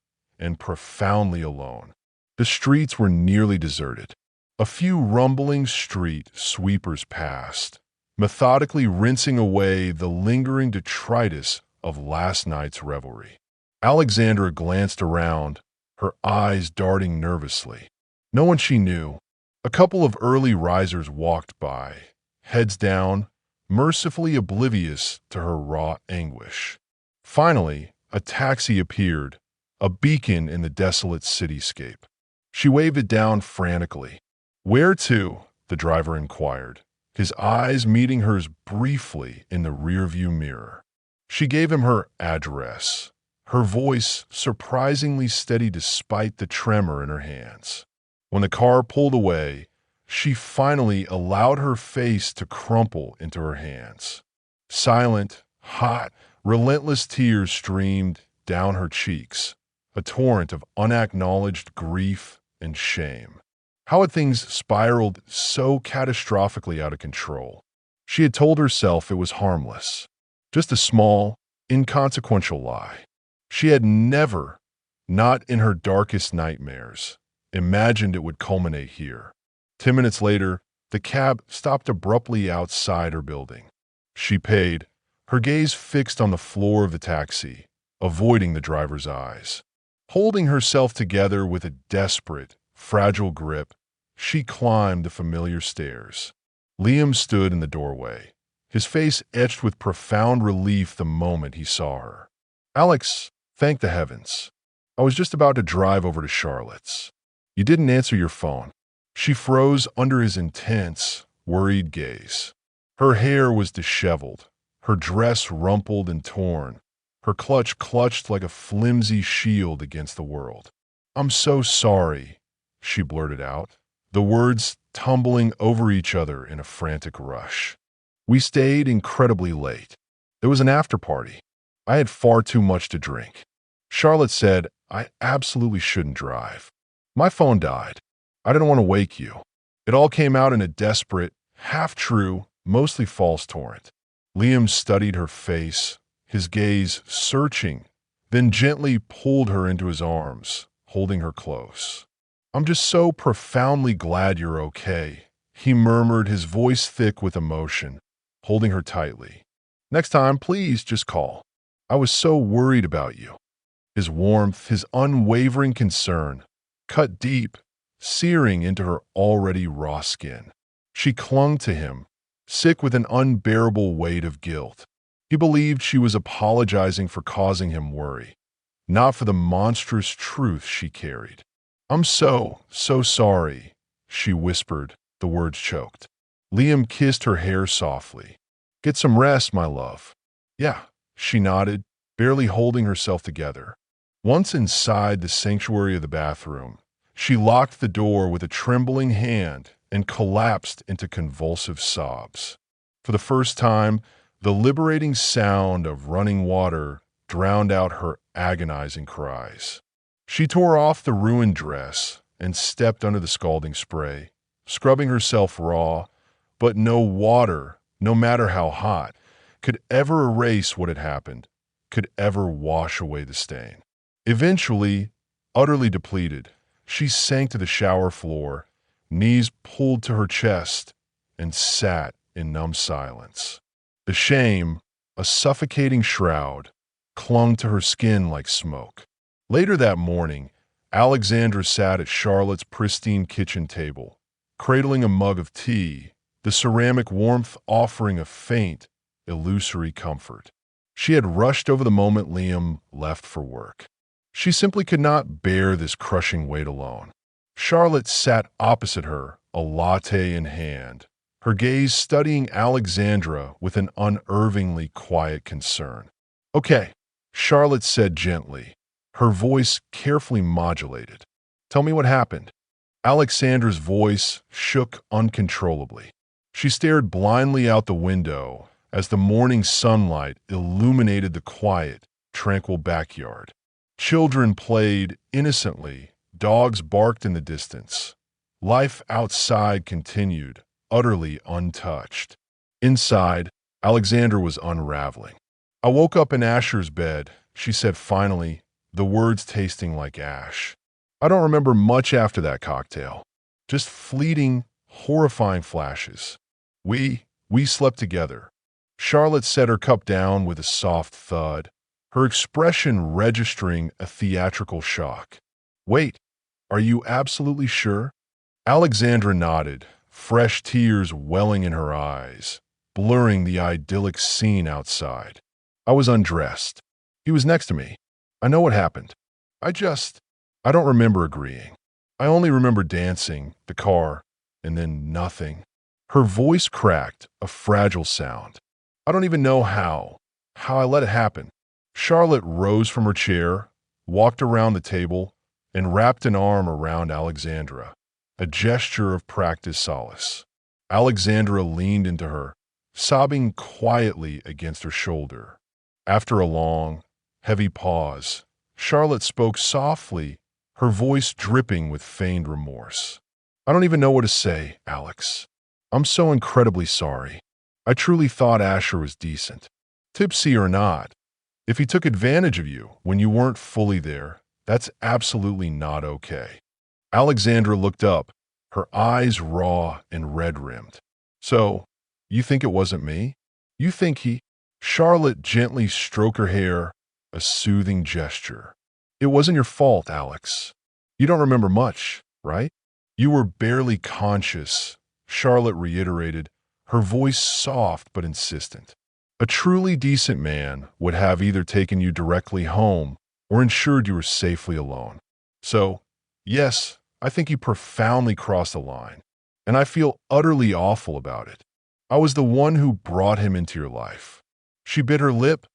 and profoundly alone. The streets were nearly deserted. A few rumbling street sweepers passed, methodically rinsing away the lingering detritus of last night's revelry. Alexandra glanced around, her eyes darting nervously. No one she knew. A couple of early risers walked by, heads down, mercifully oblivious to her raw anguish. Finally, a taxi appeared, a beacon in the desolate cityscape. She waved it down frantically. "Where to?" the driver inquired, his eyes meeting hers briefly in the rearview mirror. She gave him her address, her voice surprisingly steady despite the tremor in her hands. When the car pulled away, she finally allowed her face to crumple into her hands. Silent, hot, relentless tears streamed down her cheeks, a torrent of unacknowledged grief and shame. How had things spiraled so catastrophically out of control? She had told herself it was harmless, just a small, inconsequential lie. She had never, not in her darkest nightmares, imagined it would culminate here. 10 minutes later, the cab stopped abruptly outside her building. She paid, her gaze fixed on the floor of the taxi, avoiding the driver's eyes. Holding herself together with a desperate, fragile grip, she climbed the familiar stairs. Liam stood in the doorway, his face etched with profound relief the moment he saw her. "Alex, thank the heavens. I was just about to drive over to Charlotte's. You didn't answer your phone." She froze under his intense, worried gaze. Her hair was disheveled, her dress rumpled and torn, her clutch clutched like a flimsy shield against the world. "I'm so sorry," she blurted out, the words tumbling over each other in a frantic rush. "We stayed incredibly late. There was an after-party. I had far too much to drink. Charlotte said I absolutely shouldn't drive. My phone died. I didn't want to wake you." It all came out in a desperate, half-true, mostly false torrent. Liam studied her face, his gaze searching, then gently pulled her into his arms, holding her close. "I'm just so profoundly glad you're okay," he murmured, his voice thick with emotion, holding her tightly. "Next time, please just call. I was so worried about you." His warmth, his unwavering concern, cut deep, searing into her already raw skin. She clung to him, sick with an unbearable weight of guilt. He believed she was apologizing for causing him worry, not for the monstrous truth she carried. "I'm so sorry," she whispered, the words choked. Liam kissed her hair softly. "Get some rest, my love." "Yeah," she nodded, barely holding herself together. Once inside the sanctuary of the bathroom, she locked the door with a trembling hand and collapsed into convulsive sobs. For the first time, the liberating sound of running water drowned out her agonizing cries. She tore off the ruined dress and stepped under the scalding spray, scrubbing herself raw, but no water, no matter how hot, could ever erase what had happened, could ever wash away the stain. Eventually, utterly depleted, she sank to the shower floor, knees pulled to her chest, and sat in numb silence. The shame, a suffocating shroud, clung to her skin like smoke. Later that morning, Alexandra sat at Charlotte's pristine kitchen table, cradling a mug of tea, the ceramic warmth offering a faint, illusory comfort. She had rushed over the moment Liam left for work. She simply could not bear this crushing weight alone. Charlotte sat opposite her, a latte in hand, her gaze studying Alexandra with an unervingly quiet concern. "Okay," Charlotte said gently, her voice carefully modulated. "Tell me what happened." Alexandra's voice shook uncontrollably. She stared blindly out the window as the morning sunlight illuminated the quiet, tranquil backyard. Children played innocently, dogs barked in the distance. Life outside continued, utterly untouched. Inside, Alexandra was unraveling. "I woke up in Asher's bed," she said finally, the words tasting like ash. "I don't remember much after that cocktail. Just fleeting, horrifying flashes. We slept together." Charlotte set her cup down with a soft thud, her expression registering a theatrical shock. "Wait, are you absolutely sure?" Alexandra nodded, fresh tears welling in her eyes, blurring the idyllic scene outside. "I was undressed. He was next to me. I know what happened. I don't remember agreeing. I only remember dancing, the car, and then nothing." Her voice cracked, a fragile sound. "I don't even know how I let it happen." Charlotte rose from her chair, walked around the table, and wrapped an arm around Alexandra, a gesture of practiced solace. Alexandra leaned into her, sobbing quietly against her shoulder. After a long, heavy pause, Charlotte spoke softly, her voice dripping with feigned remorse. "I don't even know what to say, Alex. I'm so incredibly sorry. I truly thought Asher was decent. Tipsy or not, if he took advantage of you when you weren't fully there, that's absolutely not okay." Alexandra looked up, her eyes raw and red-rimmed. "So, you think it wasn't me? You think he—" Charlotte gently stroked her hair, a soothing gesture. "It wasn't your fault, Alex. You don't remember much, right?" "You were barely conscious," Charlotte reiterated, her voice soft but insistent. "A truly decent man would have either taken you directly home or ensured you were safely alone. So, yes, I think you profoundly crossed the line, and I feel utterly awful about it. I was the one who brought him into your life." She bit her lip,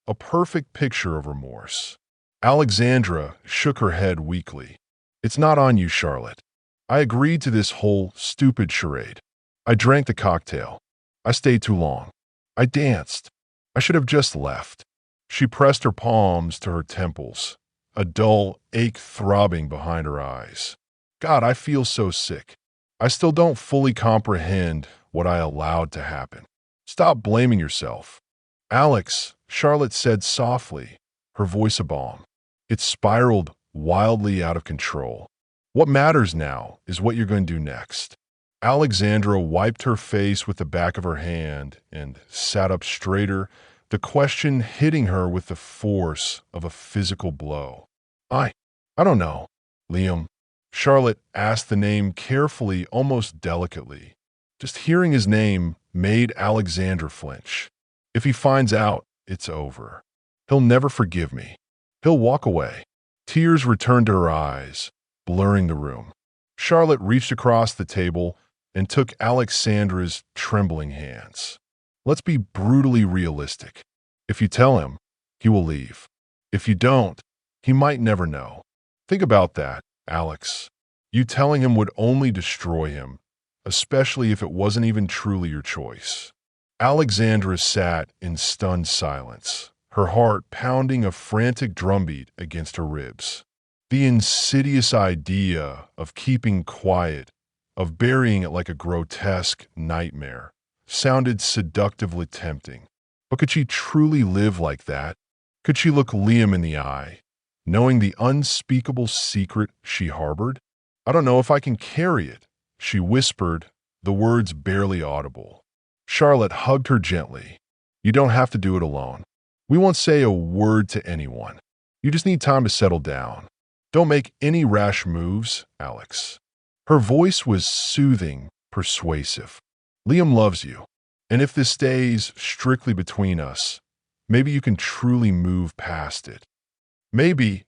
a perfect picture of remorse. Alexandra shook her head weakly. "It's not on you, Charlotte. I agreed to this whole stupid charade. I drank the cocktail. I stayed too long. I danced. I should have just left." She pressed her palms to her temples, a dull ache throbbing behind her eyes. "God, I feel so sick. I still don't fully comprehend what I allowed to happen. Stop blaming yourself." "Alex," Charlotte said softly, her voice a balm. "It spiraled wildly out of control. What matters now is what you're going to do next." Alexandra wiped her face with the back of her hand and sat up straighter, the question hitting her with the force of a physical blow. I don't know, Liam." Charlotte asked the name carefully, almost delicately. Just hearing his name made Alexandra flinch. "If he finds out, it's over. He'll never forgive me. He'll walk away." Tears returned to her eyes, blurring the room. Charlotte reached across the table and took Alexandra's trembling hands. "Let's be brutally realistic. If you tell him, he will leave. If you don't, he might never know. Think about that, Alex. You telling him would only destroy him, especially if it wasn't even truly your choice." Alexandra sat in stunned silence, her heart pounding a frantic drumbeat against her ribs. The insidious idea of keeping quiet, of burying it like a grotesque nightmare, sounded seductively tempting. But could she truly live like that? Could she look Liam in the eye, knowing the unspeakable secret she harbored? "I don't know if I can carry it," she whispered, the words barely audible. Charlotte hugged her gently. "You don't have to do it alone. We won't say a word to anyone. You just need time to settle down. Don't make any rash moves, Alex." Her voice was soothing, persuasive. "Liam loves you, and if this stays strictly between us, maybe you can truly move past it. Maybe,"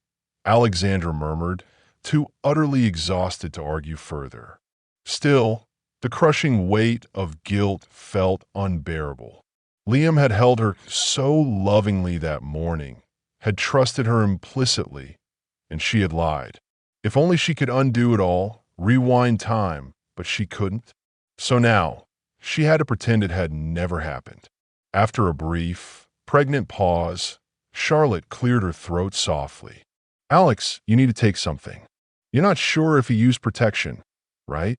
Alexandra murmured, too utterly exhausted to argue further. Still, the crushing weight of guilt felt unbearable. Liam had held her so lovingly that morning, had trusted her implicitly, and she had lied. If only she could undo it all, rewind time, but she couldn't. So now, she had to pretend it had never happened. After a brief, pregnant pause, Charlotte cleared her throat softly. Alex, you need to take something. You're not sure if he used protection, right?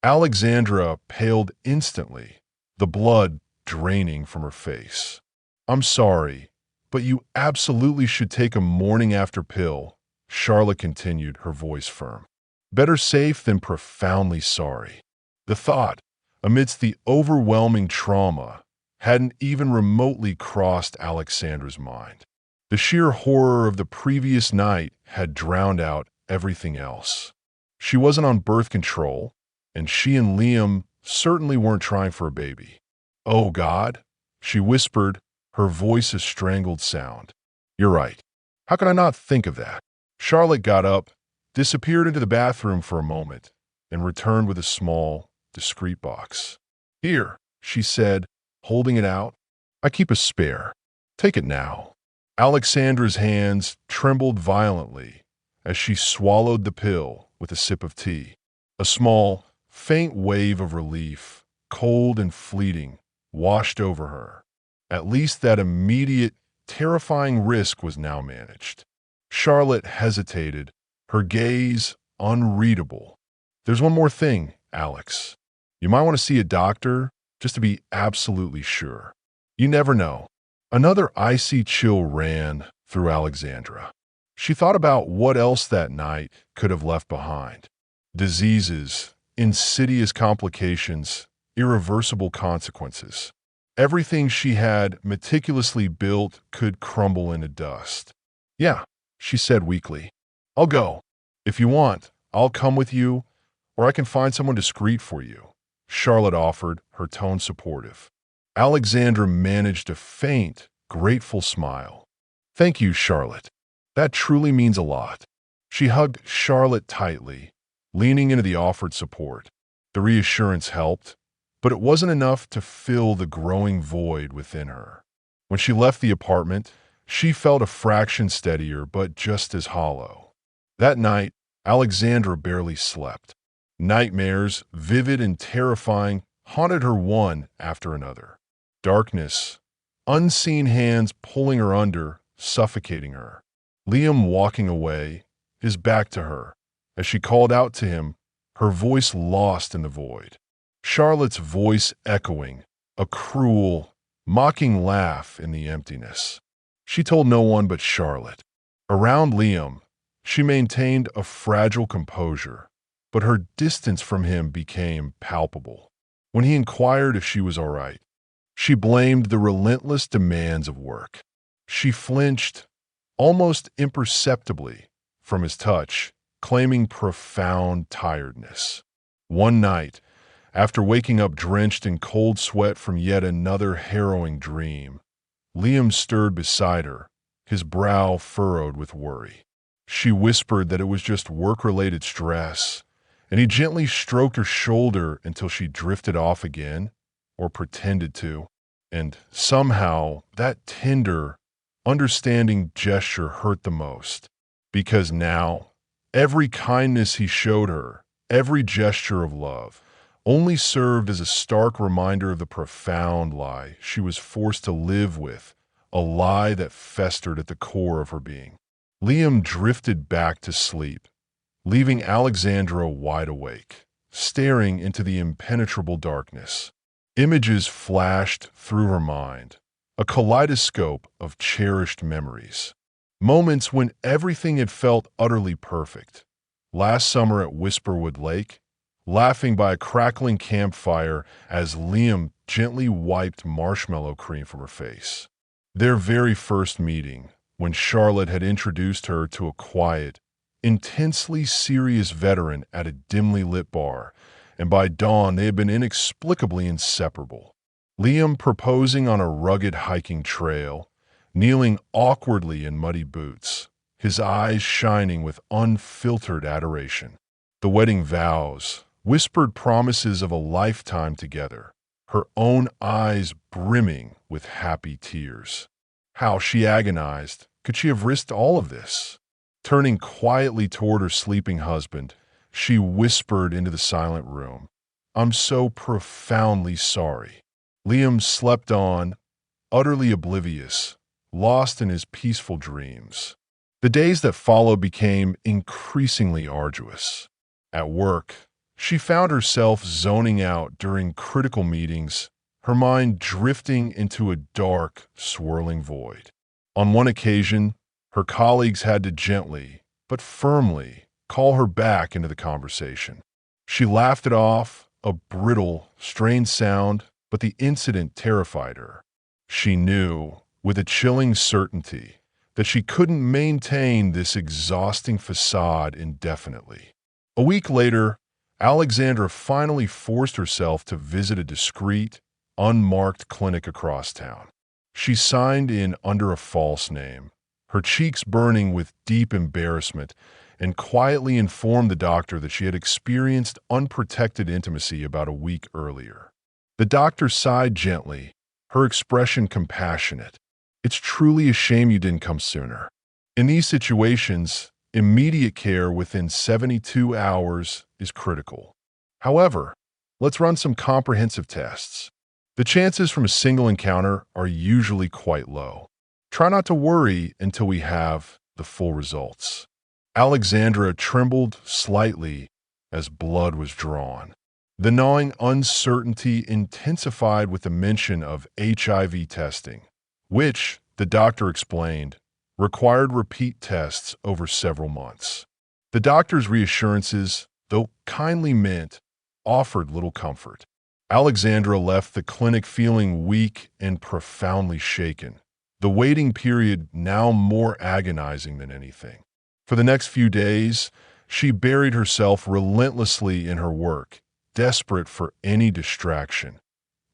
Alexandra paled instantly, the blood draining from her face. I'm sorry, but you absolutely should take a morning after pill, Charlotte continued, her voice firm. Better safe than profoundly sorry. The thought, amidst the overwhelming trauma, hadn't even remotely crossed Alexandra's mind. The sheer horror of the previous night had drowned out everything else. She wasn't on birth control, and she and Liam certainly weren't trying for a baby. Oh, God, she whispered, her voice a strangled sound. You're right. How could I not think of that? Charlotte got up, disappeared into the bathroom for a moment, and returned with a small, discreet box. Here, she said, holding it out. I keep a spare. Take it now. Alexandra's hands trembled violently as she swallowed the pill with a sip of tea. A small, faint wave of relief, cold and fleeting, washed over her. At least that immediate, terrifying risk was now managed. Charlotte hesitated, her gaze unreadable. There's one more thing, Alex. You might want to see a doctor just to be absolutely sure. You never know. Another icy chill ran through Alexandra. She thought about what else that night could have left behind. Diseases, insidious complications, irreversible consequences. Everything she had meticulously built could crumble into dust. Yeah, she said weakly. I'll go. If you want, I'll come with you, or I can find someone discreet for you. Charlotte offered, her tone supportive. Alexandra managed a faint, grateful smile. Thank you, Charlotte. That truly means a lot. She hugged Charlotte tightly, leaning into the offered support. The reassurance helped, but it wasn't enough to fill the growing void within her. When she left the apartment, she felt a fraction steadier, but just as hollow. That night, Alexandra barely slept. Nightmares, vivid and terrifying, haunted her one after another. Darkness, unseen hands pulling her under, suffocating her. Liam walking away, his back to her. As she called out to him, her voice lost in the void. Charlotte's voice echoing, a cruel, mocking laugh in the emptiness. She told no one but Charlotte. Around Liam, she maintained a fragile composure, but her distance from him became palpable. When he inquired if she was all right, she blamed the relentless demands of work. She flinched, almost imperceptibly, from his touch, claiming profound tiredness. One night, after waking up drenched in cold sweat from yet another harrowing dream, Liam stirred beside her, his brow furrowed with worry. She whispered that it was just work-related stress, and he gently stroked her shoulder until she drifted off again, or pretended to. And somehow, that tender, understanding gesture hurt the most, because now, every kindness he showed her, every gesture of love, only served as a stark reminder of the profound lie she was forced to live with, a lie that festered at the core of her being. Liam drifted back to sleep, leaving Alexandra wide awake, staring into the impenetrable darkness. Images flashed through her mind, a kaleidoscope of cherished memories. Moments when everything had felt utterly perfect. Last summer at Whisperwood Lake, laughing by a crackling campfire as Liam gently wiped marshmallow cream from her face. Their very first meeting, when Charlotte had introduced her to a quiet, intensely serious veteran at a dimly lit bar, and by dawn they had been inexplicably inseparable. Liam proposing on a rugged hiking trail, kneeling awkwardly in muddy boots, his eyes shining with unfiltered adoration. The wedding vows, whispered promises of a lifetime together, her own eyes brimming with happy tears. How, she agonized, could she have risked all of this? Turning quietly toward her sleeping husband, she whispered into the silent room, "I'm so profoundly sorry." Liam slept on, utterly oblivious, lost in his peaceful dreams. The days that followed became increasingly arduous. At work, she found herself zoning out during critical meetings, her mind drifting into a dark, swirling void. On one occasion, her colleagues had to gently, but firmly, call her back into the conversation. She laughed it off, a brittle, strained sound, but the incident terrified her. She knew, with a chilling certainty, that she couldn't maintain this exhausting facade indefinitely. A week later, Alexandra finally forced herself to visit a discreet, unmarked clinic across town. She signed in under a false name, her cheeks burning with deep embarrassment, and quietly informed the doctor that she had experienced unprotected intimacy about a week earlier. The doctor sighed gently, her expression compassionate. "It's truly a shame you didn't come sooner." In these situations, immediate care within 72 hours is critical. However, let's run some comprehensive tests. The chances from a single encounter are usually quite low. Try not to worry until we have the full results. Alexandra trembled slightly as blood was drawn. The gnawing uncertainty intensified with the mention of HIV testing, which, the doctor explained, required repeat tests over several months. The doctor's reassurances, though kindly meant, offered little comfort. Alexandra left the clinic feeling weak and profoundly shaken, the waiting period now more agonizing than anything. For the next few days, she buried herself relentlessly in her work, desperate for any distraction,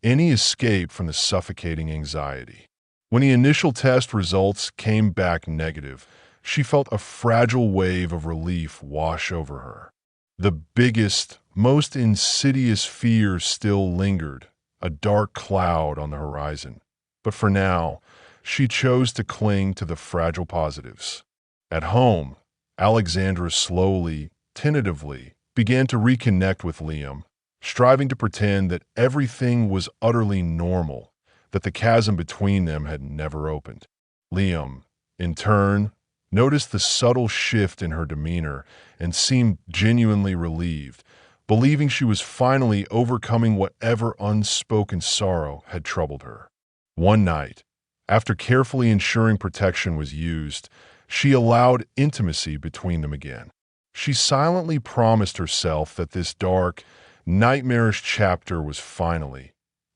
any escape from the suffocating anxiety. When the initial test results came back negative, she felt a fragile wave of relief wash over her. The biggest, most insidious fear still lingered, a dark cloud on the horizon. But for now, she chose to cling to the fragile positives. At home, Alexandra slowly, tentatively, began to reconnect with Liam, striving to pretend that everything was utterly normal, that the chasm between them had never opened. Liam, in turn, noticed the subtle shift in her demeanor and seemed genuinely relieved, believing she was finally overcoming whatever unspoken sorrow had troubled her. One night, after carefully ensuring protection was used, she allowed intimacy between them again. She silently promised herself that this dark, nightmarish chapter was finally,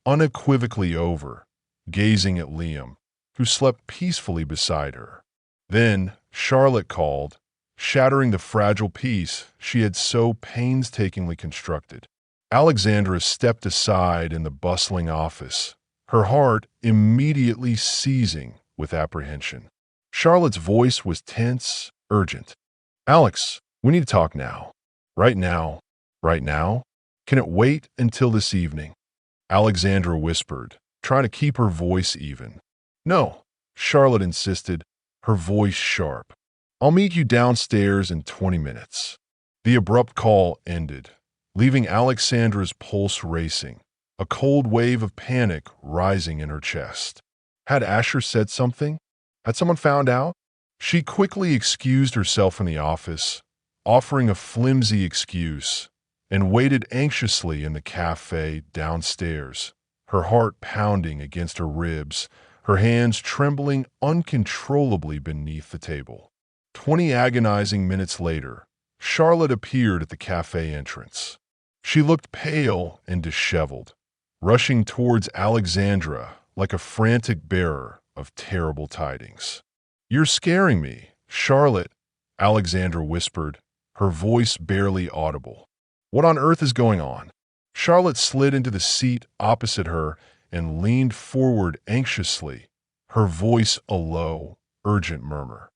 unequivocally over, gazing at Liam, who slept peacefully beside her. Then Charlotte called, shattering the fragile peace she had so painstakingly constructed. Alexandra stepped aside in the bustling office, her heart immediately seizing with apprehension. Charlotte's voice was tense, urgent. "Alex, we need to talk now. Right now. Right now? Can it wait until this evening?" Alexandra whispered, trying to keep her voice even. "No," Charlotte insisted, her voice sharp. "I'll meet you downstairs in 20 minutes. The abrupt call ended, leaving Alexandra's pulse racing, a cold wave of panic rising in her chest. Had Asher said something? Had someone found out? She quickly excused herself from the office, offering a flimsy excuse, and waited anxiously in the cafe downstairs, her heart pounding against her ribs, her hands trembling uncontrollably beneath the table. 20 agonizing minutes later, Charlotte appeared at the cafe entrance. She looked pale and disheveled, rushing towards Alexandra like a frantic bearer of terrible tidings. "You're scaring me, Charlotte," Alexandra whispered, her voice barely audible. "What on earth is going on?" Charlotte slid into the seat opposite her and leaned forward anxiously, her voice a low, urgent murmur.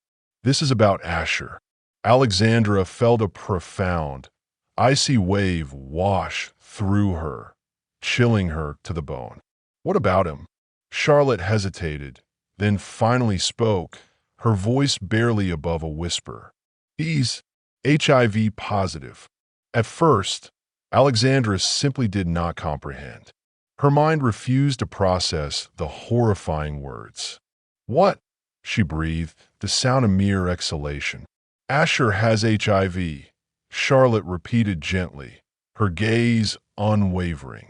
This is about Asher. Alexandra felt a profound, icy wave wash through her, chilling her to the bone. What about him? Charlotte hesitated, then finally spoke, her voice barely above a whisper. He's HIV positive. At first, Alexandra simply did not comprehend. Her mind refused to process the horrifying words. What? She breathed, the sound a mere exhalation. Asher has HIV, Charlotte repeated gently, her gaze unwavering.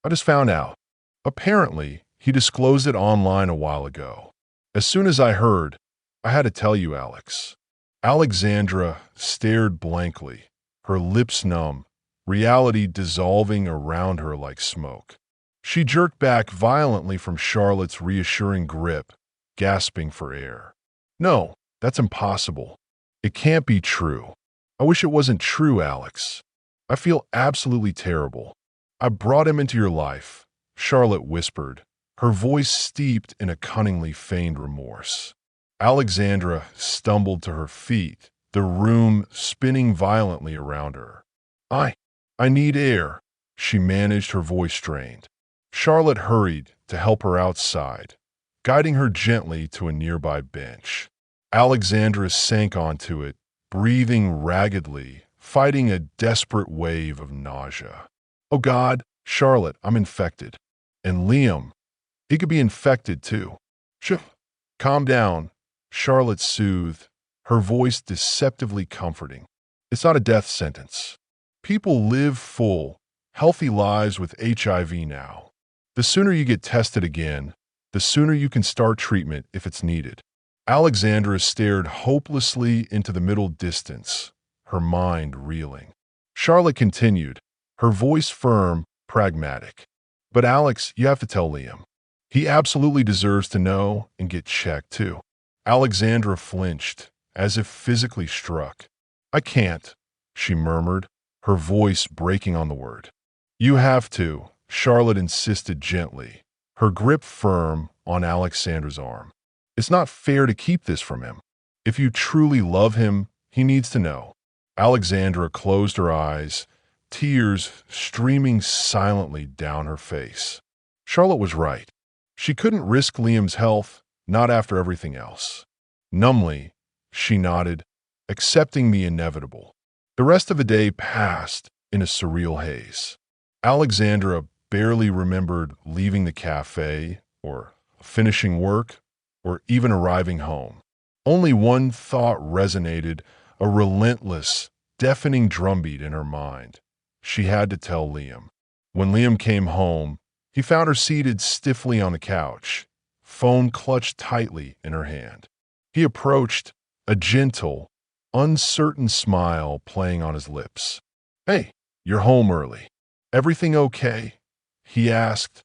I just found out. Apparently, he disclosed it online a while ago. As soon as I heard, I had to tell you, Alex. Alexandra stared blankly, her lips numb, reality dissolving around her like smoke. She jerked back violently from Charlotte's reassuring grip, gasping for air. No, that's impossible. It can't be true. I wish it wasn't true, Alex. I feel absolutely terrible. I brought him into your life, Charlotte whispered, her voice steeped in a cunningly feigned remorse. Alexandra stumbled to her feet, the room spinning violently around her. I need air, she managed, her voice strained. Charlotte hurried to help her outside, guiding her gently to a nearby bench. Alexandra sank onto it, breathing raggedly, fighting a desperate wave of nausea. Oh God, Charlotte, I'm infected. And Liam, he could be infected too. Calm down, Charlotte soothed, her voice deceptively comforting. It's not a death sentence. People live full, healthy lives with HIV now. The sooner you get tested again, the sooner you can start treatment if it's needed. Alexandra stared hopelessly into the middle distance, her mind reeling. Charlotte continued, her voice firm, pragmatic. But Alex, you have to tell Liam. He absolutely deserves to know and get checked too. Alexandra flinched, as if physically struck. I can't, she murmured, her voice breaking on the word. You have to, Charlotte insisted gently, her grip firm on Alexandra's arm. It's not fair to keep this from him. If you truly love him, he needs to know. Alexandra closed her eyes, tears streaming silently down her face. Charlotte was right. She couldn't risk Liam's health, not after everything else. Numbly, she nodded, accepting the inevitable. The rest of the day passed in a surreal haze. Alexandra barely remembered leaving the cafe, or finishing work, or even arriving home. Only one thought resonated, a relentless, deafening drumbeat in her mind. She had to tell Liam. When Liam came home, he found her seated stiffly on the couch, phone clutched tightly in her hand. He approached, a gentle, uncertain smile playing on his lips. Hey, you're home early. Everything okay? He asked,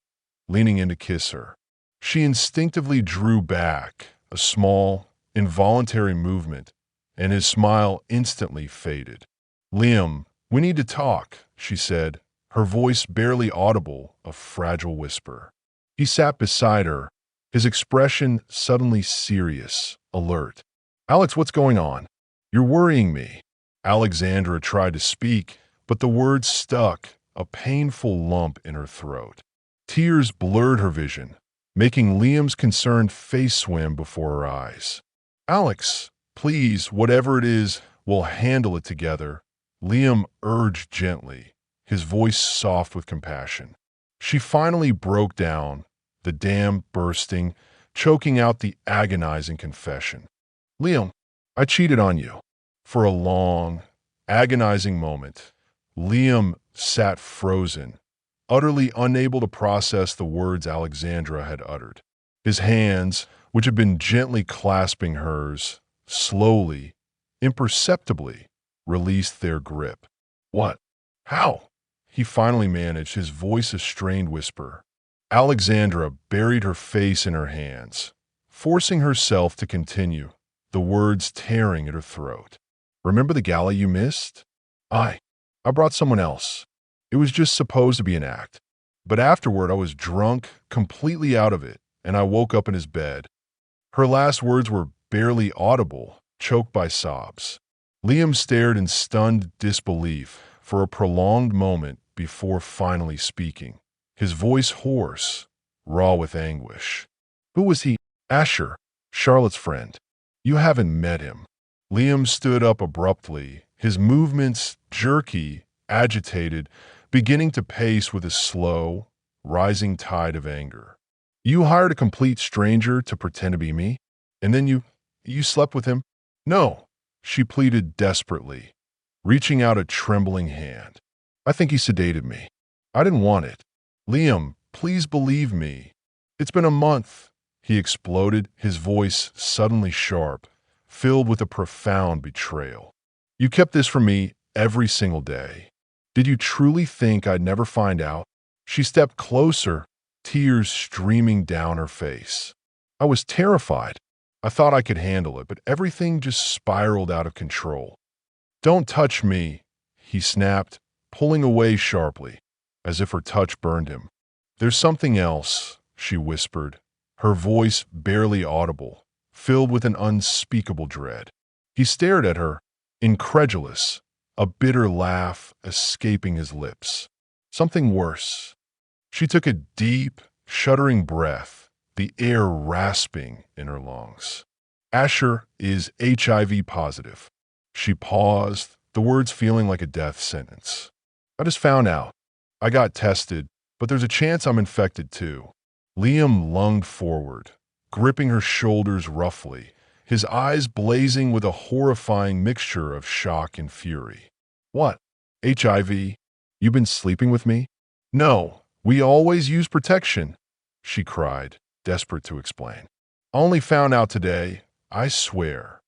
leaning in to kiss her. She instinctively drew back, a small, involuntary movement, and his smile instantly faded. Liam, we need to talk, she said, her voice barely audible, a fragile whisper. He sat beside her, his expression suddenly serious, alert. Alex, what's going on? You're worrying me. Alexandra tried to speak, but the words stuck, a painful lump in her throat. Tears blurred her vision, making Liam's concerned face swim before her eyes. Alex, please, whatever it is, we'll handle it together, Liam urged gently, his voice soft with compassion. She finally broke down, the dam bursting, choking out the agonizing confession. Liam, I cheated on you. For a long, agonizing moment, Liam sat frozen, utterly unable to process the words Alexandra had uttered. His hands, which had been gently clasping hers, slowly, imperceptibly, released their grip. What? How? He finally managed, his voice a strained whisper. Alexandra buried her face in her hands, forcing herself to continue, the words tearing at her throat. Remember the gala you missed? I brought someone else. It was just supposed to be an act. But afterward I was drunk, completely out of it, and I woke up in his bed. Her last words were barely audible, choked by sobs. Liam stared in stunned disbelief for a prolonged moment before finally speaking, his voice hoarse, raw with anguish. Who was he? Asher, Charlotte's friend. You haven't met him. Liam stood up abruptly, his movements jerky, agitated, beginning to pace with a slow, rising tide of anger. You hired a complete stranger to pretend to be me? And then you slept with him? No, she pleaded desperately, reaching out a trembling hand. I think he sedated me. I didn't want it. Liam, please believe me. It's been a month, he exploded, his voice suddenly sharp, filled with a profound betrayal. You kept this from me every single day. Did you truly think I'd never find out? She stepped closer, tears streaming down her face. I was terrified. I thought I could handle it, but everything just spiraled out of control. Don't touch me, he snapped, pulling away sharply, as if her touch burned him. There's something else, she whispered, her voice barely audible, filled with an unspeakable dread. He stared at her, incredulous, a bitter laugh escaping his lips. Something worse. She took a deep, shuddering breath, the air rasping in her lungs. Asher is HIV positive. She paused, the words feeling like a death sentence. I just found out. I got tested, but there's a chance I'm infected too. Liam lunged forward, gripping her shoulders roughly, his eyes blazing with a horrifying mixture of shock and fury. What? HIV? You been sleeping with me? No, we always use protection, she cried, desperate to explain. I only found out today, I swear.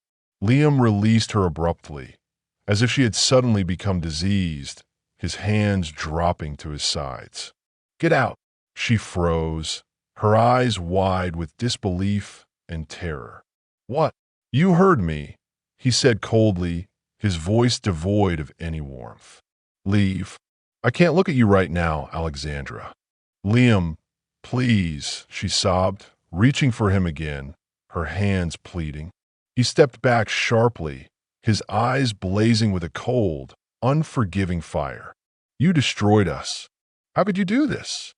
Liam released her abruptly, as if she had suddenly become diseased, his hands dropping to his sides. Get out! She froze, her eyes wide with disbelief and terror. What? You heard me, he said coldly, his voice devoid of any warmth. Leave. I can't look at you right now, Alexandra. Liam, please, she sobbed, reaching for him again, her hands pleading. He stepped back sharply, his eyes blazing with a cold, unforgiving fire. You destroyed us. How could you do this?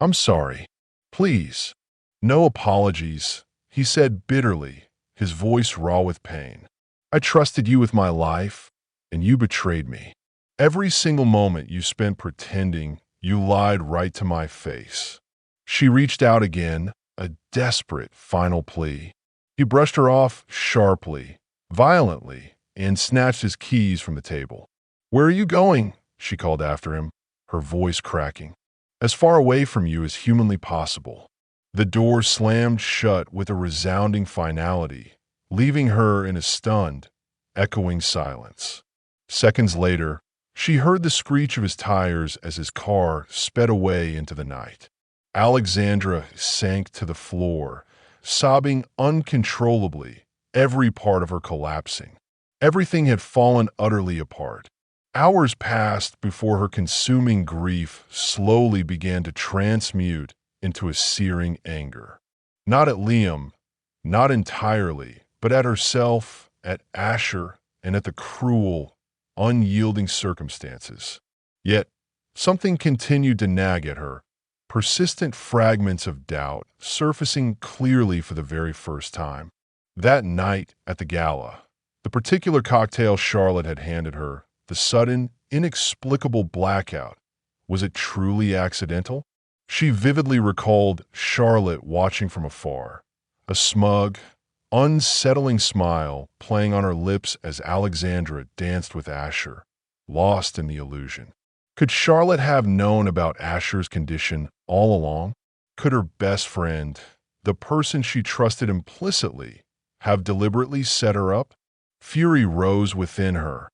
I'm sorry. Please. No apologies, he said bitterly, his voice raw with pain. I trusted you with my life, and you betrayed me. Every single moment you spent pretending, you lied right to my face. She reached out again, a desperate final plea. He brushed her off sharply, violently, and snatched his keys from the table. Where are you going? She called after him, her voice cracking. As far away from you as humanly possible. The door slammed shut with a resounding finality, leaving her in a stunned, echoing silence. Seconds later, she heard the screech of his tires as his car sped away into the night. Alexandra sank to the floor, sobbing uncontrollably, every part of her collapsing. Everything had fallen utterly apart. Hours passed before her consuming grief slowly began to transmute into a searing anger. Not at Liam, not entirely, but at herself, at Asher, and at the cruel, unyielding circumstances. Yet, something continued to nag at her, persistent fragments of doubt surfacing clearly for the very first time. That night at the Gala, the particular cocktail Charlotte had handed her, the sudden, inexplicable blackout, was it truly accidental? She vividly recalled Charlotte watching from afar, a smug, unsettling smile playing on her lips as Alexandra danced with Asher, lost in the illusion. Could Charlotte have known about Asher's condition all along? Could her best friend, the person she trusted implicitly, have deliberately set her up? Fury rose within her,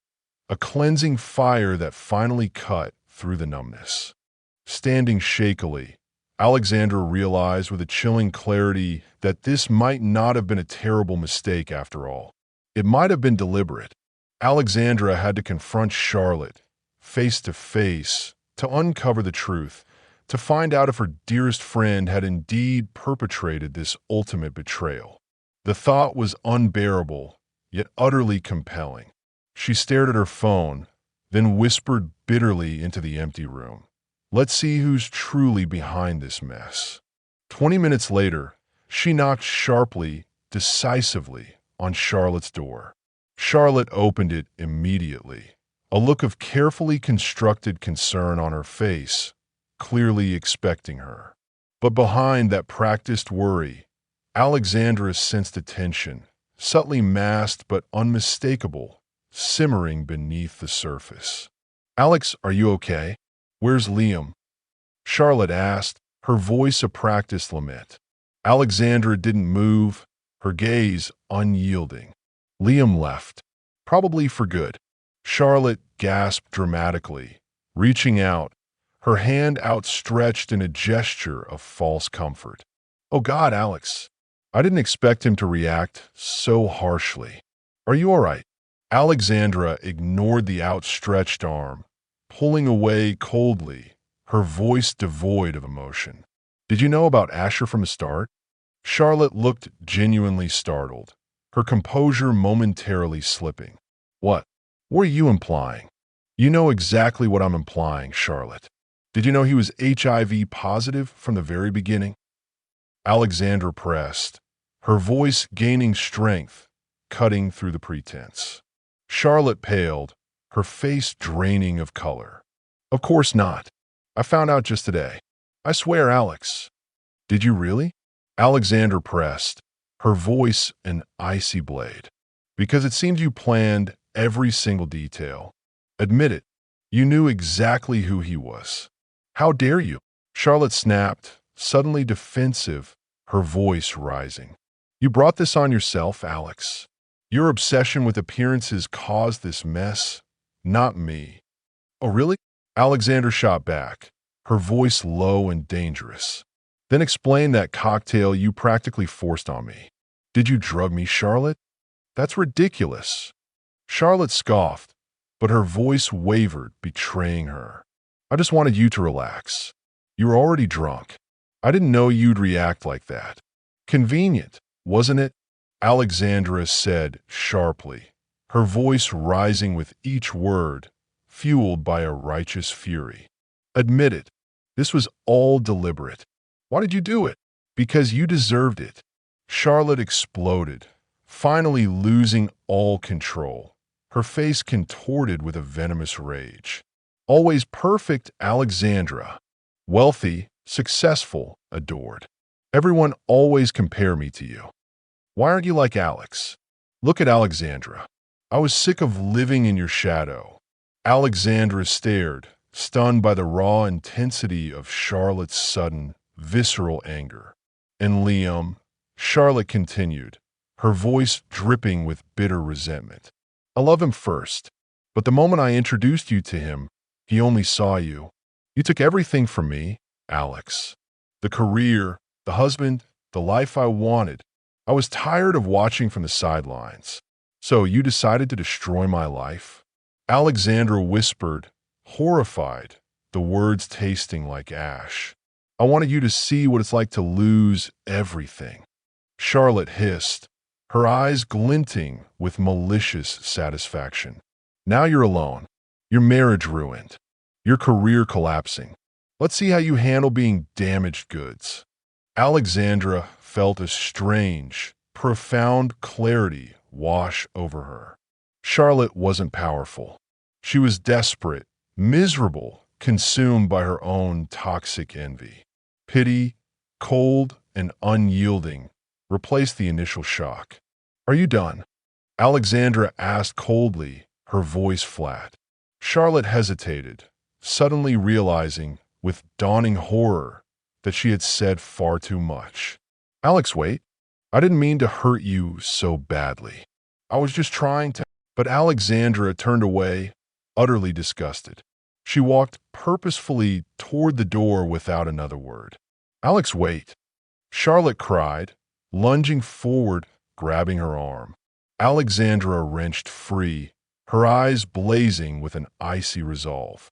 a cleansing fire that finally cut through the numbness. Standing shakily, Alexandra realized with a chilling clarity that this might not have been a terrible mistake after all. It might have been deliberate. Alexandra had to confront Charlotte, face to face, to uncover the truth, to find out if her dearest friend had indeed perpetrated this ultimate betrayal. The thought was unbearable, yet utterly compelling. She stared at her phone, then whispered bitterly into the empty room. Let's see who's truly behind this mess. 20 minutes later, she knocked sharply, decisively, on Charlotte's door. Charlotte opened it immediately, a look of carefully constructed concern on her face, clearly expecting her. But behind that practiced worry, Alexandra sensed a tension, subtly masked but unmistakable, simmering beneath the surface. Alex, are you okay? Where's Liam? Charlotte asked, her voice a practiced lament. Alexandra didn't move, her gaze unyielding. Liam left, probably for good. Charlotte gasped dramatically, reaching out, her hand outstretched in a gesture of false comfort. Oh God, Alex. I didn't expect him to react so harshly. Are you all right? Alexandra ignored the outstretched arm, pulling away coldly, her voice devoid of emotion. Did you know about Asher from the start? Charlotte looked genuinely startled, her composure momentarily slipping. What? What are you implying? You know exactly what I'm implying, Charlotte. Did you know he was HIV positive from the very beginning? Alexandra pressed, her voice gaining strength, cutting through the pretense. Charlotte paled, her face draining of color. Of course not. I found out just today. I swear, Alex. Did you really? Alexandra pressed, her voice an icy blade. Because it seems you planned every single detail. Admit it. You knew exactly who he was. How dare you? Charlotte snapped, suddenly defensive, her voice rising. You brought this on yourself, Alex. Your obsession with appearances caused this mess, not me. Oh, really? Alexandra shot back, her voice low and dangerous. Then explain that cocktail you practically forced on me. Did you drug me, Charlotte? That's ridiculous. Charlotte scoffed, but her voice wavered, betraying her. I just wanted you to relax. You were already drunk. I didn't know you'd react like that. Convenient, wasn't it? Alexandra said sharply, her voice rising with each word, fueled by a righteous fury. Admit it. This was all deliberate. Why did you do it? Because you deserved it. Charlotte exploded, finally losing all control, her face contorted with a venomous rage. Always perfect Alexandra. Wealthy, successful, adored. Everyone always compare me to you. Why aren't you like Alex? Look at Alexandra. I was sick of living in your shadow. Alexandra stared, stunned by the raw intensity of Charlotte's sudden, visceral anger. And Liam, Charlotte continued, her voice dripping with bitter resentment. I love him first, but the moment I introduced you to him, he only saw you. You took everything from me, Alex. The career, the husband, the life I wanted. I was tired of watching from the sidelines. So you decided to destroy my life? Alexandra whispered, horrified, the words tasting like ash. I wanted you to see what it's like to lose everything. Charlotte hissed, her eyes glinting with malicious satisfaction. Now you're alone. Your marriage ruined. Your career collapsing. Let's see how you handle being damaged goods. Alexandra felt a strange, profound clarity wash over her. Charlotte wasn't powerful. She was desperate, miserable, consumed by her own toxic envy. Pity, cold and unyielding, replaced the initial shock. Are you done? Alexandra asked coldly, her voice flat. Charlotte hesitated, suddenly realizing, with dawning horror, that she had said far too much. Alex, wait. I didn't mean to hurt you so badly. I was just trying to. But Alexandra turned away, utterly disgusted. She walked purposefully toward the door without another word. Alex, wait. Charlotte cried, lunging forward, grabbing her arm. Alexandra wrenched free, her eyes blazing with an icy resolve.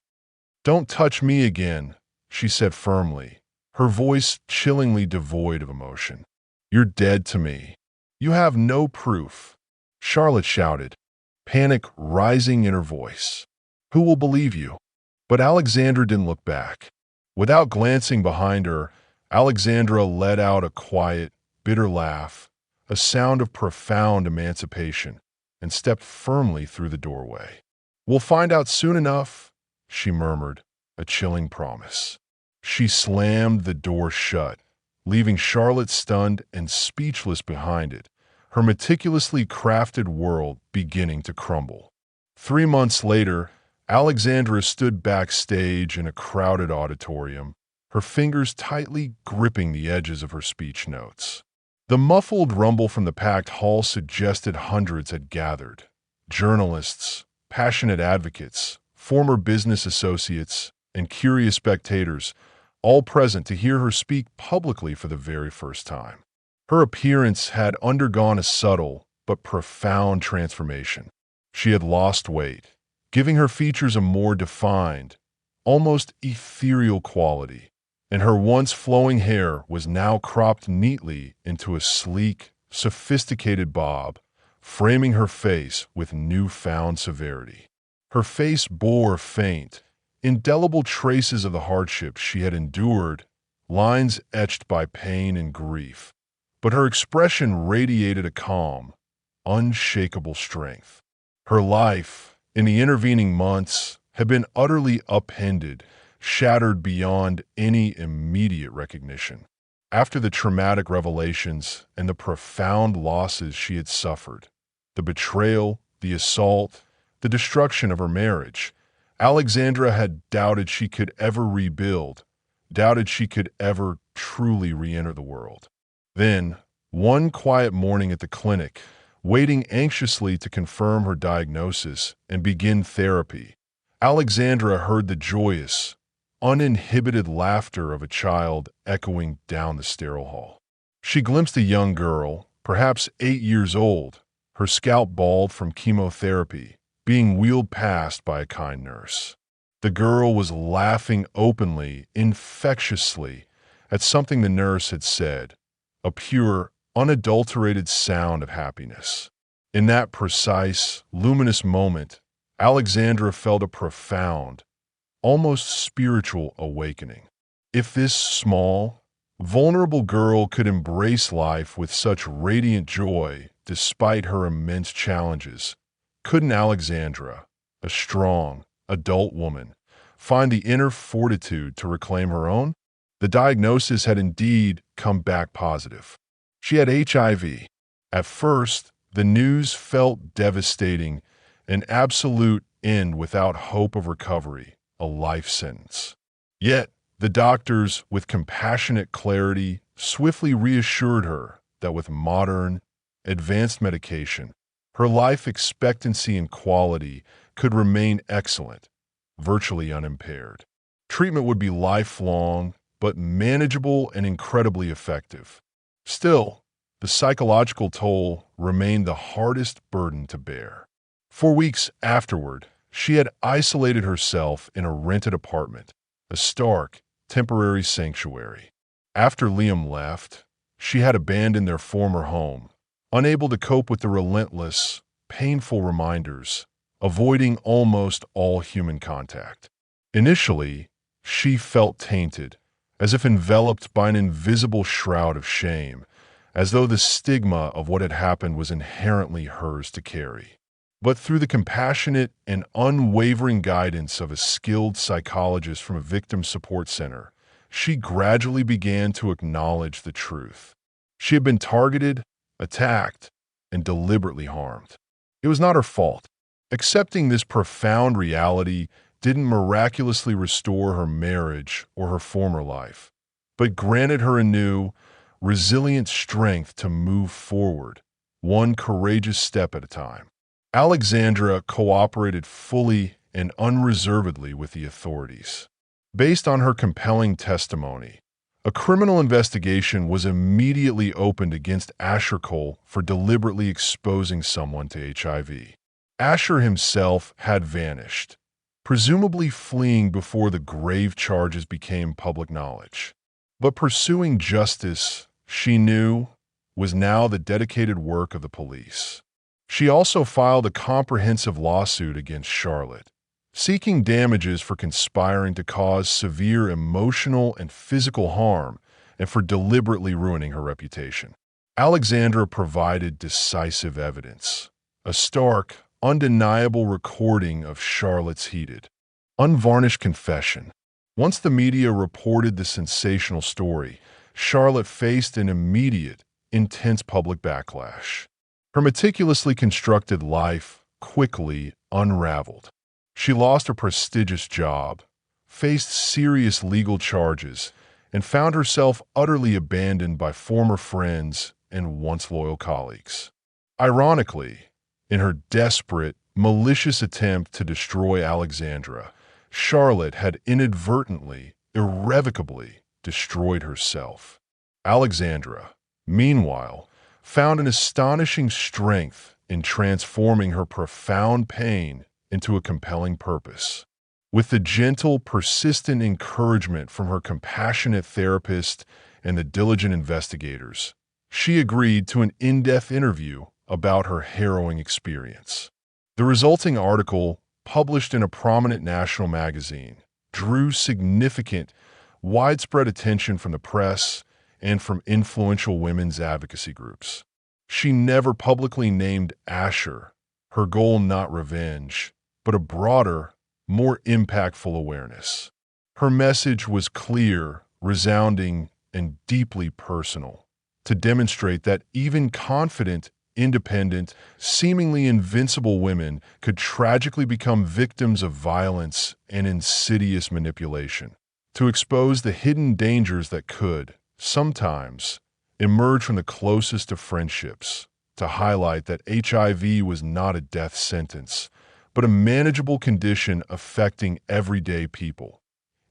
Don't touch me again, she said firmly, her voice chillingly devoid of emotion. You're dead to me. You have no proof. Charlotte shouted, panic rising in her voice. Who will believe you? But Alexandra didn't look back. Without glancing behind her, Alexandra let out a quiet, bitter laugh, a sound of profound emancipation, and stepped firmly through the doorway. We'll find out soon enough, she murmured, a chilling promise. She slammed the door shut, leaving Charlotte stunned and speechless behind it, her meticulously crafted world beginning to crumble. 3 months later, Alexandra stood backstage in a crowded auditorium, her fingers tightly gripping the edges of her speech notes. The muffled rumble from the packed hall suggested hundreds had gathered. Journalists, passionate advocates, former business associates, and curious spectators, all present to hear her speak publicly for the very first time. Her appearance had undergone a subtle but profound transformation. She had lost weight, giving her features a more defined, almost ethereal quality, and her once flowing hair was now cropped neatly into a sleek, sophisticated bob, framing her face with newfound severity. Her face bore faint, indelible traces of the hardships she had endured, lines etched by pain and grief, but her expression radiated a calm, unshakable strength. Her life, in the intervening months, had been utterly upended, shattered beyond any immediate recognition. After the traumatic revelations and the profound losses she had suffered, the betrayal, the assault, the destruction of her marriage, Alexandra had doubted she could ever rebuild, doubted she could ever truly re-enter the world. Then, one quiet morning at the clinic, waiting anxiously to confirm her diagnosis and begin therapy, Alexandra heard the joyous, uninhibited laughter of a child echoing down the sterile hall. She glimpsed a young girl, perhaps 8 years old, her scalp bald from chemotherapy, being wheeled past by a kind nurse. The girl was laughing openly, infectiously, at something the nurse had said, a pure, unadulterated sound of happiness. In that precise, luminous moment, Alexandra felt a profound, almost spiritual awakening. If this small, vulnerable girl could embrace life with such radiant joy despite her immense challenges, couldn't Alexandra, a strong, adult woman, find the inner fortitude to reclaim her own? The diagnosis had indeed come back positive. She had HIV. At first, the news felt devastating, an absolute end without hope of recovery, a life sentence. Yet, the doctors, with compassionate clarity, swiftly reassured her that with modern, advanced medication, her life expectancy and quality could remain excellent, virtually unimpaired. Treatment would be lifelong, but manageable and incredibly effective. Still, the psychological toll remained the hardest burden to bear. For weeks afterward, she had isolated herself in a rented apartment, a stark, temporary sanctuary. After Liam left, she had abandoned their former home, unable to cope with the relentless, painful reminders, avoiding almost all human contact. Initially, she felt tainted, as if enveloped by an invisible shroud of shame, as though the stigma of what had happened was inherently hers to carry. But through the compassionate and unwavering guidance of a skilled psychologist from a victim support center, she gradually began to acknowledge the truth. She had been targeted, attacked, and deliberately harmed. It was not her fault. Accepting this profound reality didn't miraculously restore her marriage or her former life, but granted her a new, resilient strength to move forward, one courageous step at a time. Alexandra cooperated fully and unreservedly with the authorities. Based on her compelling testimony, a criminal investigation was immediately opened against Asher Cole for deliberately exposing someone to HIV. Asher himself had vanished, presumably fleeing before the grave charges became public knowledge. But pursuing justice, she knew, was now the dedicated work of the police. She also filed a comprehensive lawsuit against Charlotte, seeking damages for conspiring to cause severe emotional and physical harm and for deliberately ruining her reputation. Alexandra provided decisive evidence, a stark, undeniable recording of Charlotte's heated, unvarnished confession. Once the media reported the sensational story, Charlotte faced an immediate, intense public backlash. Her meticulously constructed life quickly unraveled. She lost a prestigious job, faced serious legal charges, and found herself utterly abandoned by former friends and once loyal colleagues. Ironically, in her desperate, malicious attempt to destroy Alexandra, Charlotte had inadvertently, irrevocably destroyed herself. Alexandra, meanwhile, found an astonishing strength in transforming her profound pain into a compelling purpose. With the gentle, persistent encouragement from her compassionate therapist and the diligent investigators, she agreed to an in-depth interview about her harrowing experience. The resulting article, published in a prominent national magazine, drew significant, widespread attention from the press and from influential women's advocacy groups. She never publicly named Asher, her goal not revenge, but a broader, more impactful awareness. Her message was clear, resounding, and deeply personal, to demonstrate that even confident, independent, seemingly invincible women could tragically become victims of violence and insidious manipulation, to expose the hidden dangers that could, sometimes, emerge from the closest of friendships, to highlight that HIV was not a death sentence, but a manageable condition affecting everyday people,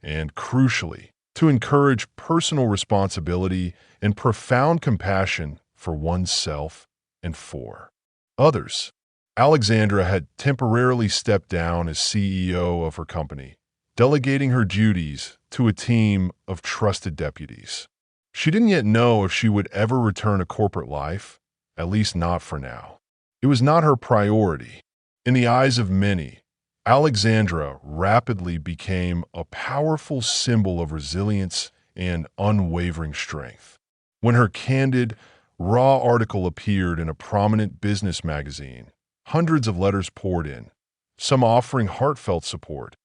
and crucially, to encourage personal responsibility and profound compassion for oneself and for others. Alexandra had temporarily stepped down as CEO of her company, delegating her duties to a team of trusted deputies. She didn't yet know if she would ever return to corporate life, at least not for now. It was not her priority. In the eyes of many, Alexandra rapidly became a powerful symbol of resilience and unwavering strength. When her candid, raw article appeared in a prominent business magazine, hundreds of letters poured in, some offering heartfelt support,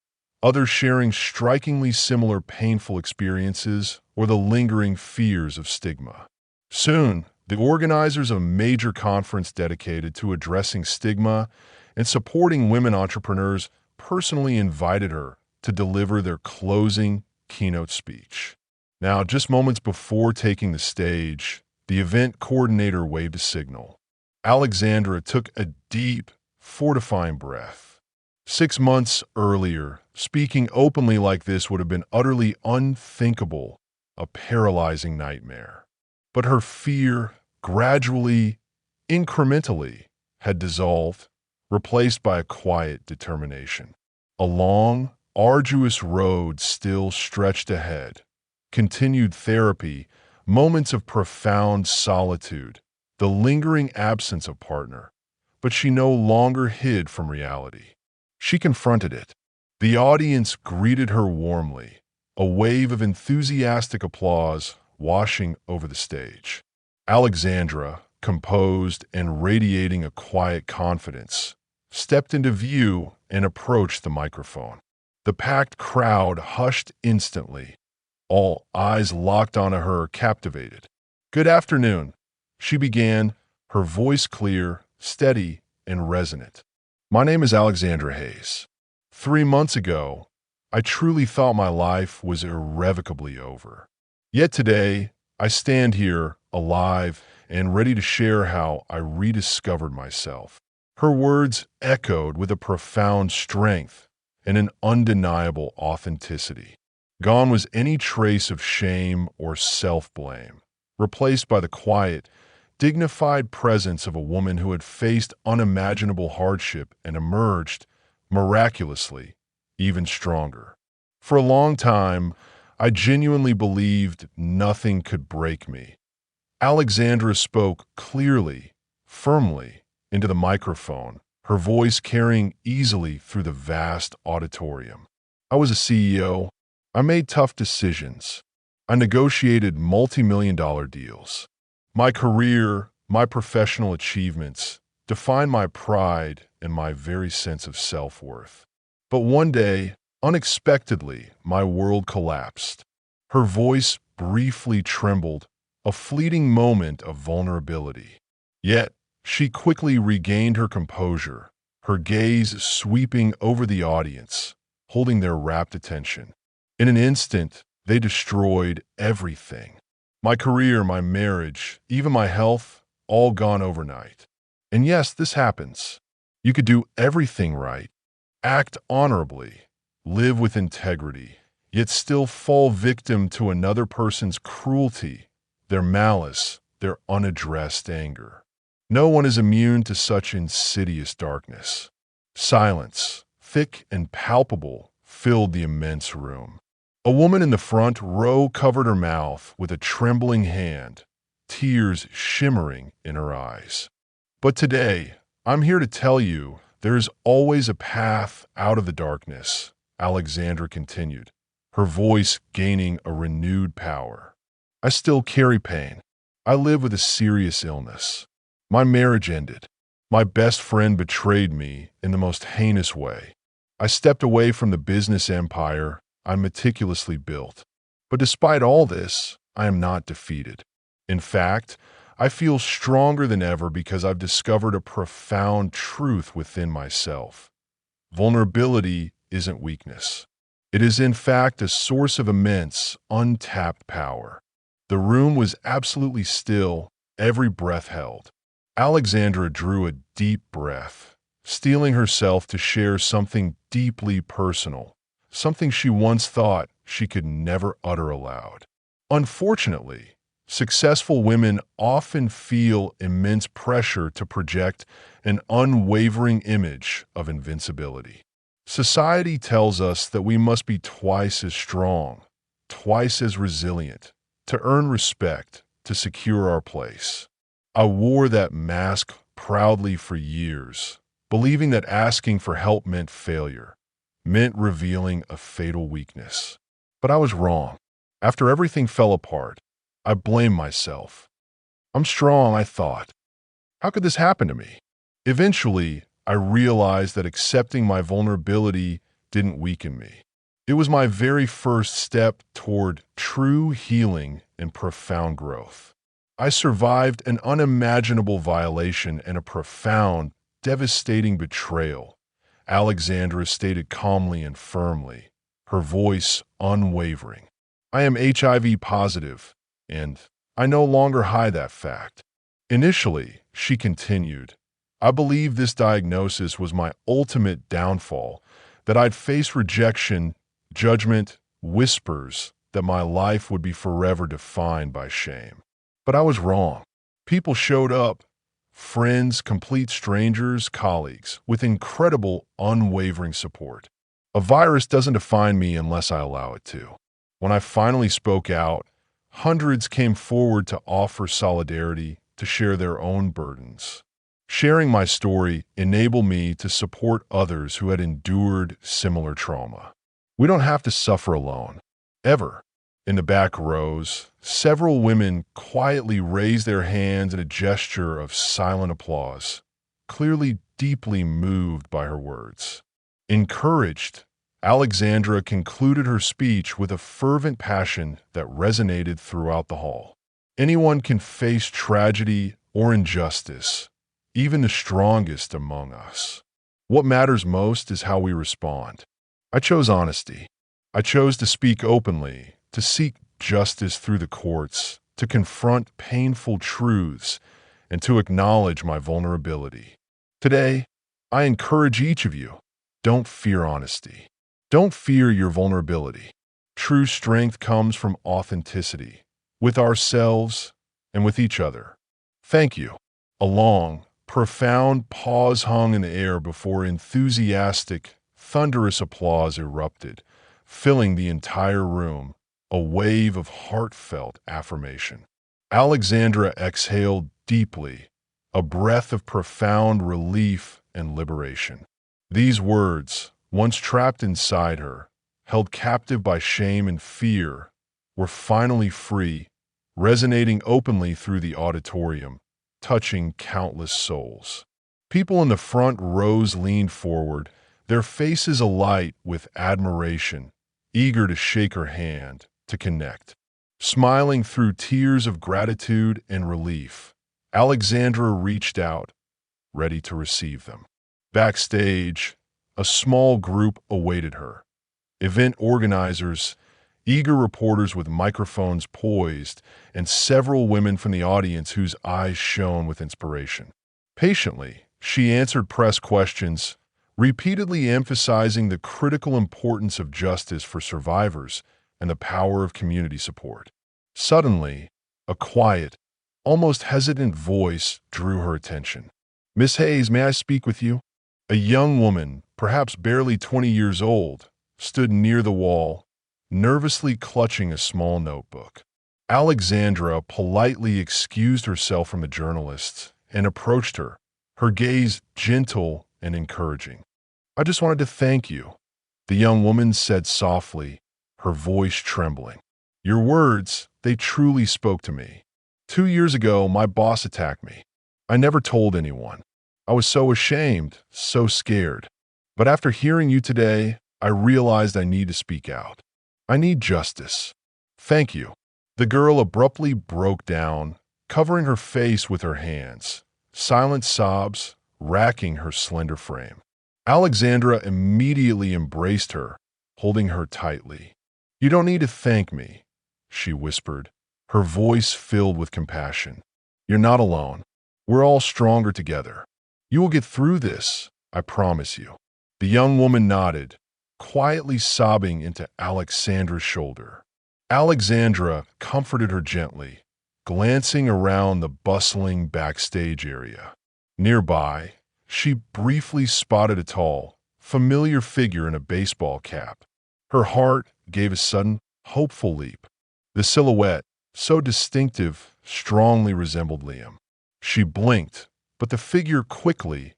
others sharing strikingly similar painful experiences or the lingering fears of stigma. Soon, the organizers of a major conference dedicated to addressing stigma and supporting women entrepreneurs personally invited her to deliver their closing keynote speech. Now, just moments before taking the stage, the event coordinator waved a signal. Alexandra took a deep, fortifying breath. 6 months earlier, speaking openly like this would have been utterly unthinkable, a paralyzing nightmare. But her fear gradually, incrementally, had dissolved, replaced by a quiet determination. A long, arduous road still stretched ahead. Continued therapy, moments of profound solitude, the lingering absence of partner. But she no longer hid from reality. She confronted it. The audience greeted her warmly, a wave of enthusiastic applause washing over the stage. Alexandra, composed and radiating a quiet confidence, stepped into view and approached the microphone. The packed crowd hushed instantly, all eyes locked onto her, captivated. "Good afternoon," she began, her voice clear, steady, and resonant. "My name is Alexandra Hayes. 3 months ago, I truly thought my life was irrevocably over. Yet today, I stand here, alive and ready to share how I rediscovered myself." Her words echoed with a profound strength and an undeniable authenticity. Gone was any trace of shame or self-blame, replaced by the quiet, dignified presence of a woman who had faced unimaginable hardship and emerged, miraculously, even stronger. For a long time, I genuinely believed nothing could break me. Alexandra spoke clearly, firmly, into the microphone, her voice carrying easily through the vast auditorium. I was a CEO. I made tough decisions. I negotiated multi-million-dollar deals. My career, my professional achievements, defined my pride and my very sense of self-worth. But one day, unexpectedly, my world collapsed. Her voice briefly trembled, a fleeting moment of vulnerability. Yet, she quickly regained her composure, her gaze sweeping over the audience, holding their rapt attention. In an instant, they destroyed everything. My career, my marriage, even my health, all gone overnight. And yes, this happens. You could do everything right, act honorably, live with integrity, yet still fall victim to another person's cruelty, their malice, their unaddressed anger. No one is immune to such insidious darkness. Silence, thick and palpable, filled the immense room. A woman in the front row covered her mouth with a trembling hand, tears shimmering in her eyes. But today, I'm here to tell you there is always a path out of the darkness, Alexandra continued, her voice gaining a renewed power. I still carry pain. I live with a serious illness. My marriage ended. My best friend betrayed me in the most heinous way. I stepped away from the business empire I meticulously built. But despite all this, I am not defeated. In fact, I feel stronger than ever because I've discovered a profound truth within myself. Vulnerability isn't weakness. It is in fact a source of immense, untapped power. The room was absolutely still, every breath held. Alexandra drew a deep breath, steeling herself to share something deeply personal, something she once thought she could never utter aloud. Unfortunately, successful women often feel immense pressure to project an unwavering image of invincibility. Society tells us that we must be twice as strong, twice as resilient, to earn respect, to secure our place. I wore that mask proudly for years, believing that asking for help meant failure, meant revealing a fatal weakness. But I was wrong. After everything fell apart, I blamed myself. I'm strong, I thought. How could this happen to me? Eventually, I realized that accepting my vulnerability didn't weaken me. It was my very first step toward true healing and profound growth. I survived an unimaginable violation and a profound, devastating betrayal, Alexandra stated calmly and firmly, her voice unwavering. I am HIV positive, and I no longer hide that fact. Initially, she continued, I believed this diagnosis was my ultimate downfall, that I'd face rejection, judgment, whispers, that my life would be forever defined by shame. But I was wrong. People showed up, friends, complete strangers, colleagues, with incredible, unwavering support. A virus doesn't define me unless I allow it to. When I finally spoke out, hundreds came forward to offer solidarity, to share their own burdens. Sharing my story enabled me to support others who had endured similar trauma. We don't have to suffer alone, ever. In the back rows, several women quietly raised their hands in a gesture of silent applause, clearly deeply moved by her words. Encouraged, Alexandra concluded her speech with a fervent passion that resonated throughout the hall. Anyone can face tragedy or injustice, even the strongest among us. What matters most is how we respond. I chose honesty. I chose to speak openly, to seek justice through the courts, to confront painful truths, and to acknowledge my vulnerability. Today, I encourage each of you, don't fear honesty. Don't fear your vulnerability. True strength comes from authenticity, with ourselves and with each other. Thank you. A long, profound pause hung in the air before enthusiastic, thunderous applause erupted, filling the entire room, a wave of heartfelt affirmation. Alexandra exhaled deeply, a breath of profound relief and liberation. These words, once trapped inside her, held captive by shame and fear, were finally free, resonating openly through the auditorium, touching countless souls. People in the front rows leaned forward, their faces alight with admiration, eager to shake her hand, to connect. Smiling through tears of gratitude and relief, Alexandra reached out, ready to receive them. Backstage, a small group awaited her. Event organizers, eager reporters with microphones poised, and several women from the audience whose eyes shone with inspiration. Patiently, she answered press questions, repeatedly emphasizing the critical importance of justice for survivors and the power of community support. Suddenly, a quiet, almost hesitant voice drew her attention. "Miss Hayes, may I speak with you?" A young woman, perhaps barely 20 years old, stood near the wall, nervously clutching a small notebook. Alexandra politely excused herself from the journalists and approached her, her gaze gentle and encouraging. "I just wanted to thank you," the young woman said softly, her voice trembling. "Your words, they truly spoke to me. 2 years ago, my boss attacked me. I never told anyone. I was so ashamed, so scared. But after hearing you today, I realized I need to speak out. I need justice. Thank you." The girl abruptly broke down, covering her face with her hands, silent sobs racking her slender frame. Alexandra immediately embraced her, holding her tightly. "You don't need to thank me," she whispered, her voice filled with compassion. "You're not alone. We're all stronger together. You will get through this, I promise you." The young woman nodded, quietly sobbing into Alexandra's shoulder. Alexandra comforted her gently, glancing around the bustling backstage area. Nearby, she briefly spotted a tall, familiar figure in a baseball cap. Her heart gave a sudden, hopeful leap. The silhouette, so distinctive, strongly resembled Liam. She blinked, but the figure quickly,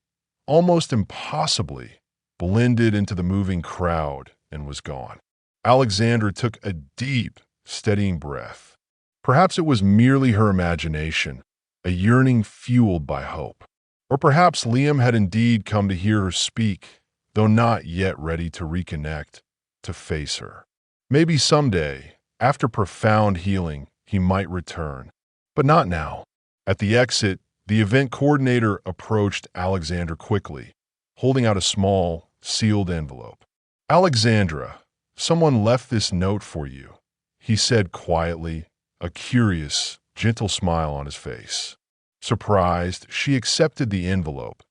almost impossibly, blended into the moving crowd and was gone. Alexandra took a deep, steadying breath. Perhaps it was merely her imagination, a yearning fueled by hope. Or perhaps Liam had indeed come to hear her speak, though not yet ready to reconnect, to face her. Maybe someday, after profound healing, he might return. But not now. At the exit, the event coordinator approached Alexandra quickly, holding out a small, sealed envelope. "Alexandra, someone left this note for you," he said quietly, a curious, gentle smile on his face. Surprised, she accepted the envelope,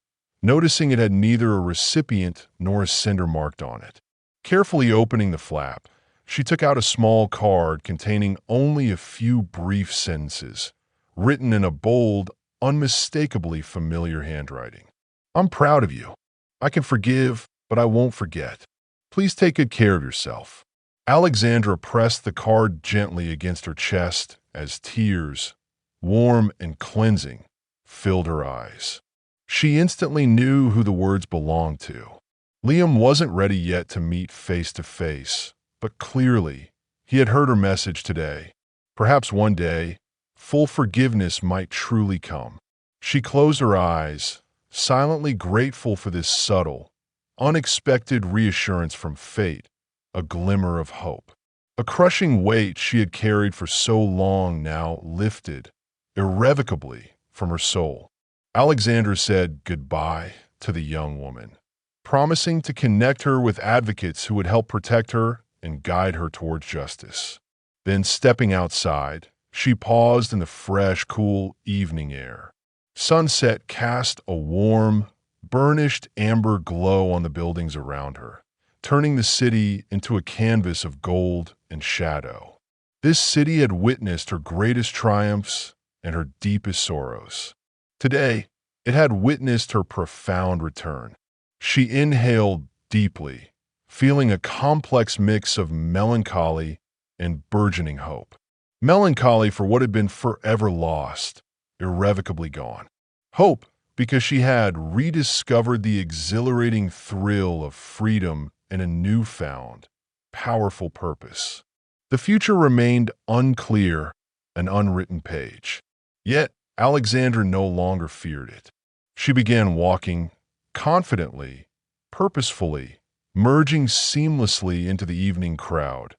noticing it had neither a recipient nor a sender marked on it. Carefully opening the flap, she took out a small card containing only a few brief sentences, written in a bold, unmistakably familiar handwriting. "I'm proud of you. I can forgive, but I won't forget. Please take good care of yourself." Alexandra pressed the card gently against her chest as tears, warm and cleansing, filled her eyes. She instantly knew who the words belonged to. Liam wasn't ready yet to meet face to face, but clearly, he had heard her message today. Perhaps one day, full forgiveness might truly come. She closed her eyes, silently grateful for this subtle, unexpected reassurance from fate, a glimmer of hope. A crushing weight she had carried for so long now lifted, irrevocably, from her soul. Alexandra said goodbye to the young woman, promising to connect her with advocates who would help protect her and guide her towards justice. Then, stepping outside, she paused in the fresh, cool evening air. Sunset cast a warm, burnished amber glow on the buildings around her, turning the city into a canvas of gold and shadow. This city had witnessed her greatest triumphs and her deepest sorrows. Today, it had witnessed her profound return. She inhaled deeply, feeling a complex mix of melancholy and burgeoning hope. Melancholy for what had been forever lost, irrevocably gone. Hope, because she had rediscovered the exhilarating thrill of freedom and a newfound, powerful purpose. The future remained unclear, an unwritten page. Yet, Alexandra no longer feared it. She began walking confidently, purposefully, merging seamlessly into the evening crowd,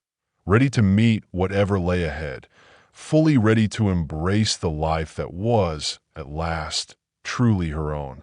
ready to meet whatever lay ahead, fully ready to embrace the life that was, at last, truly her own.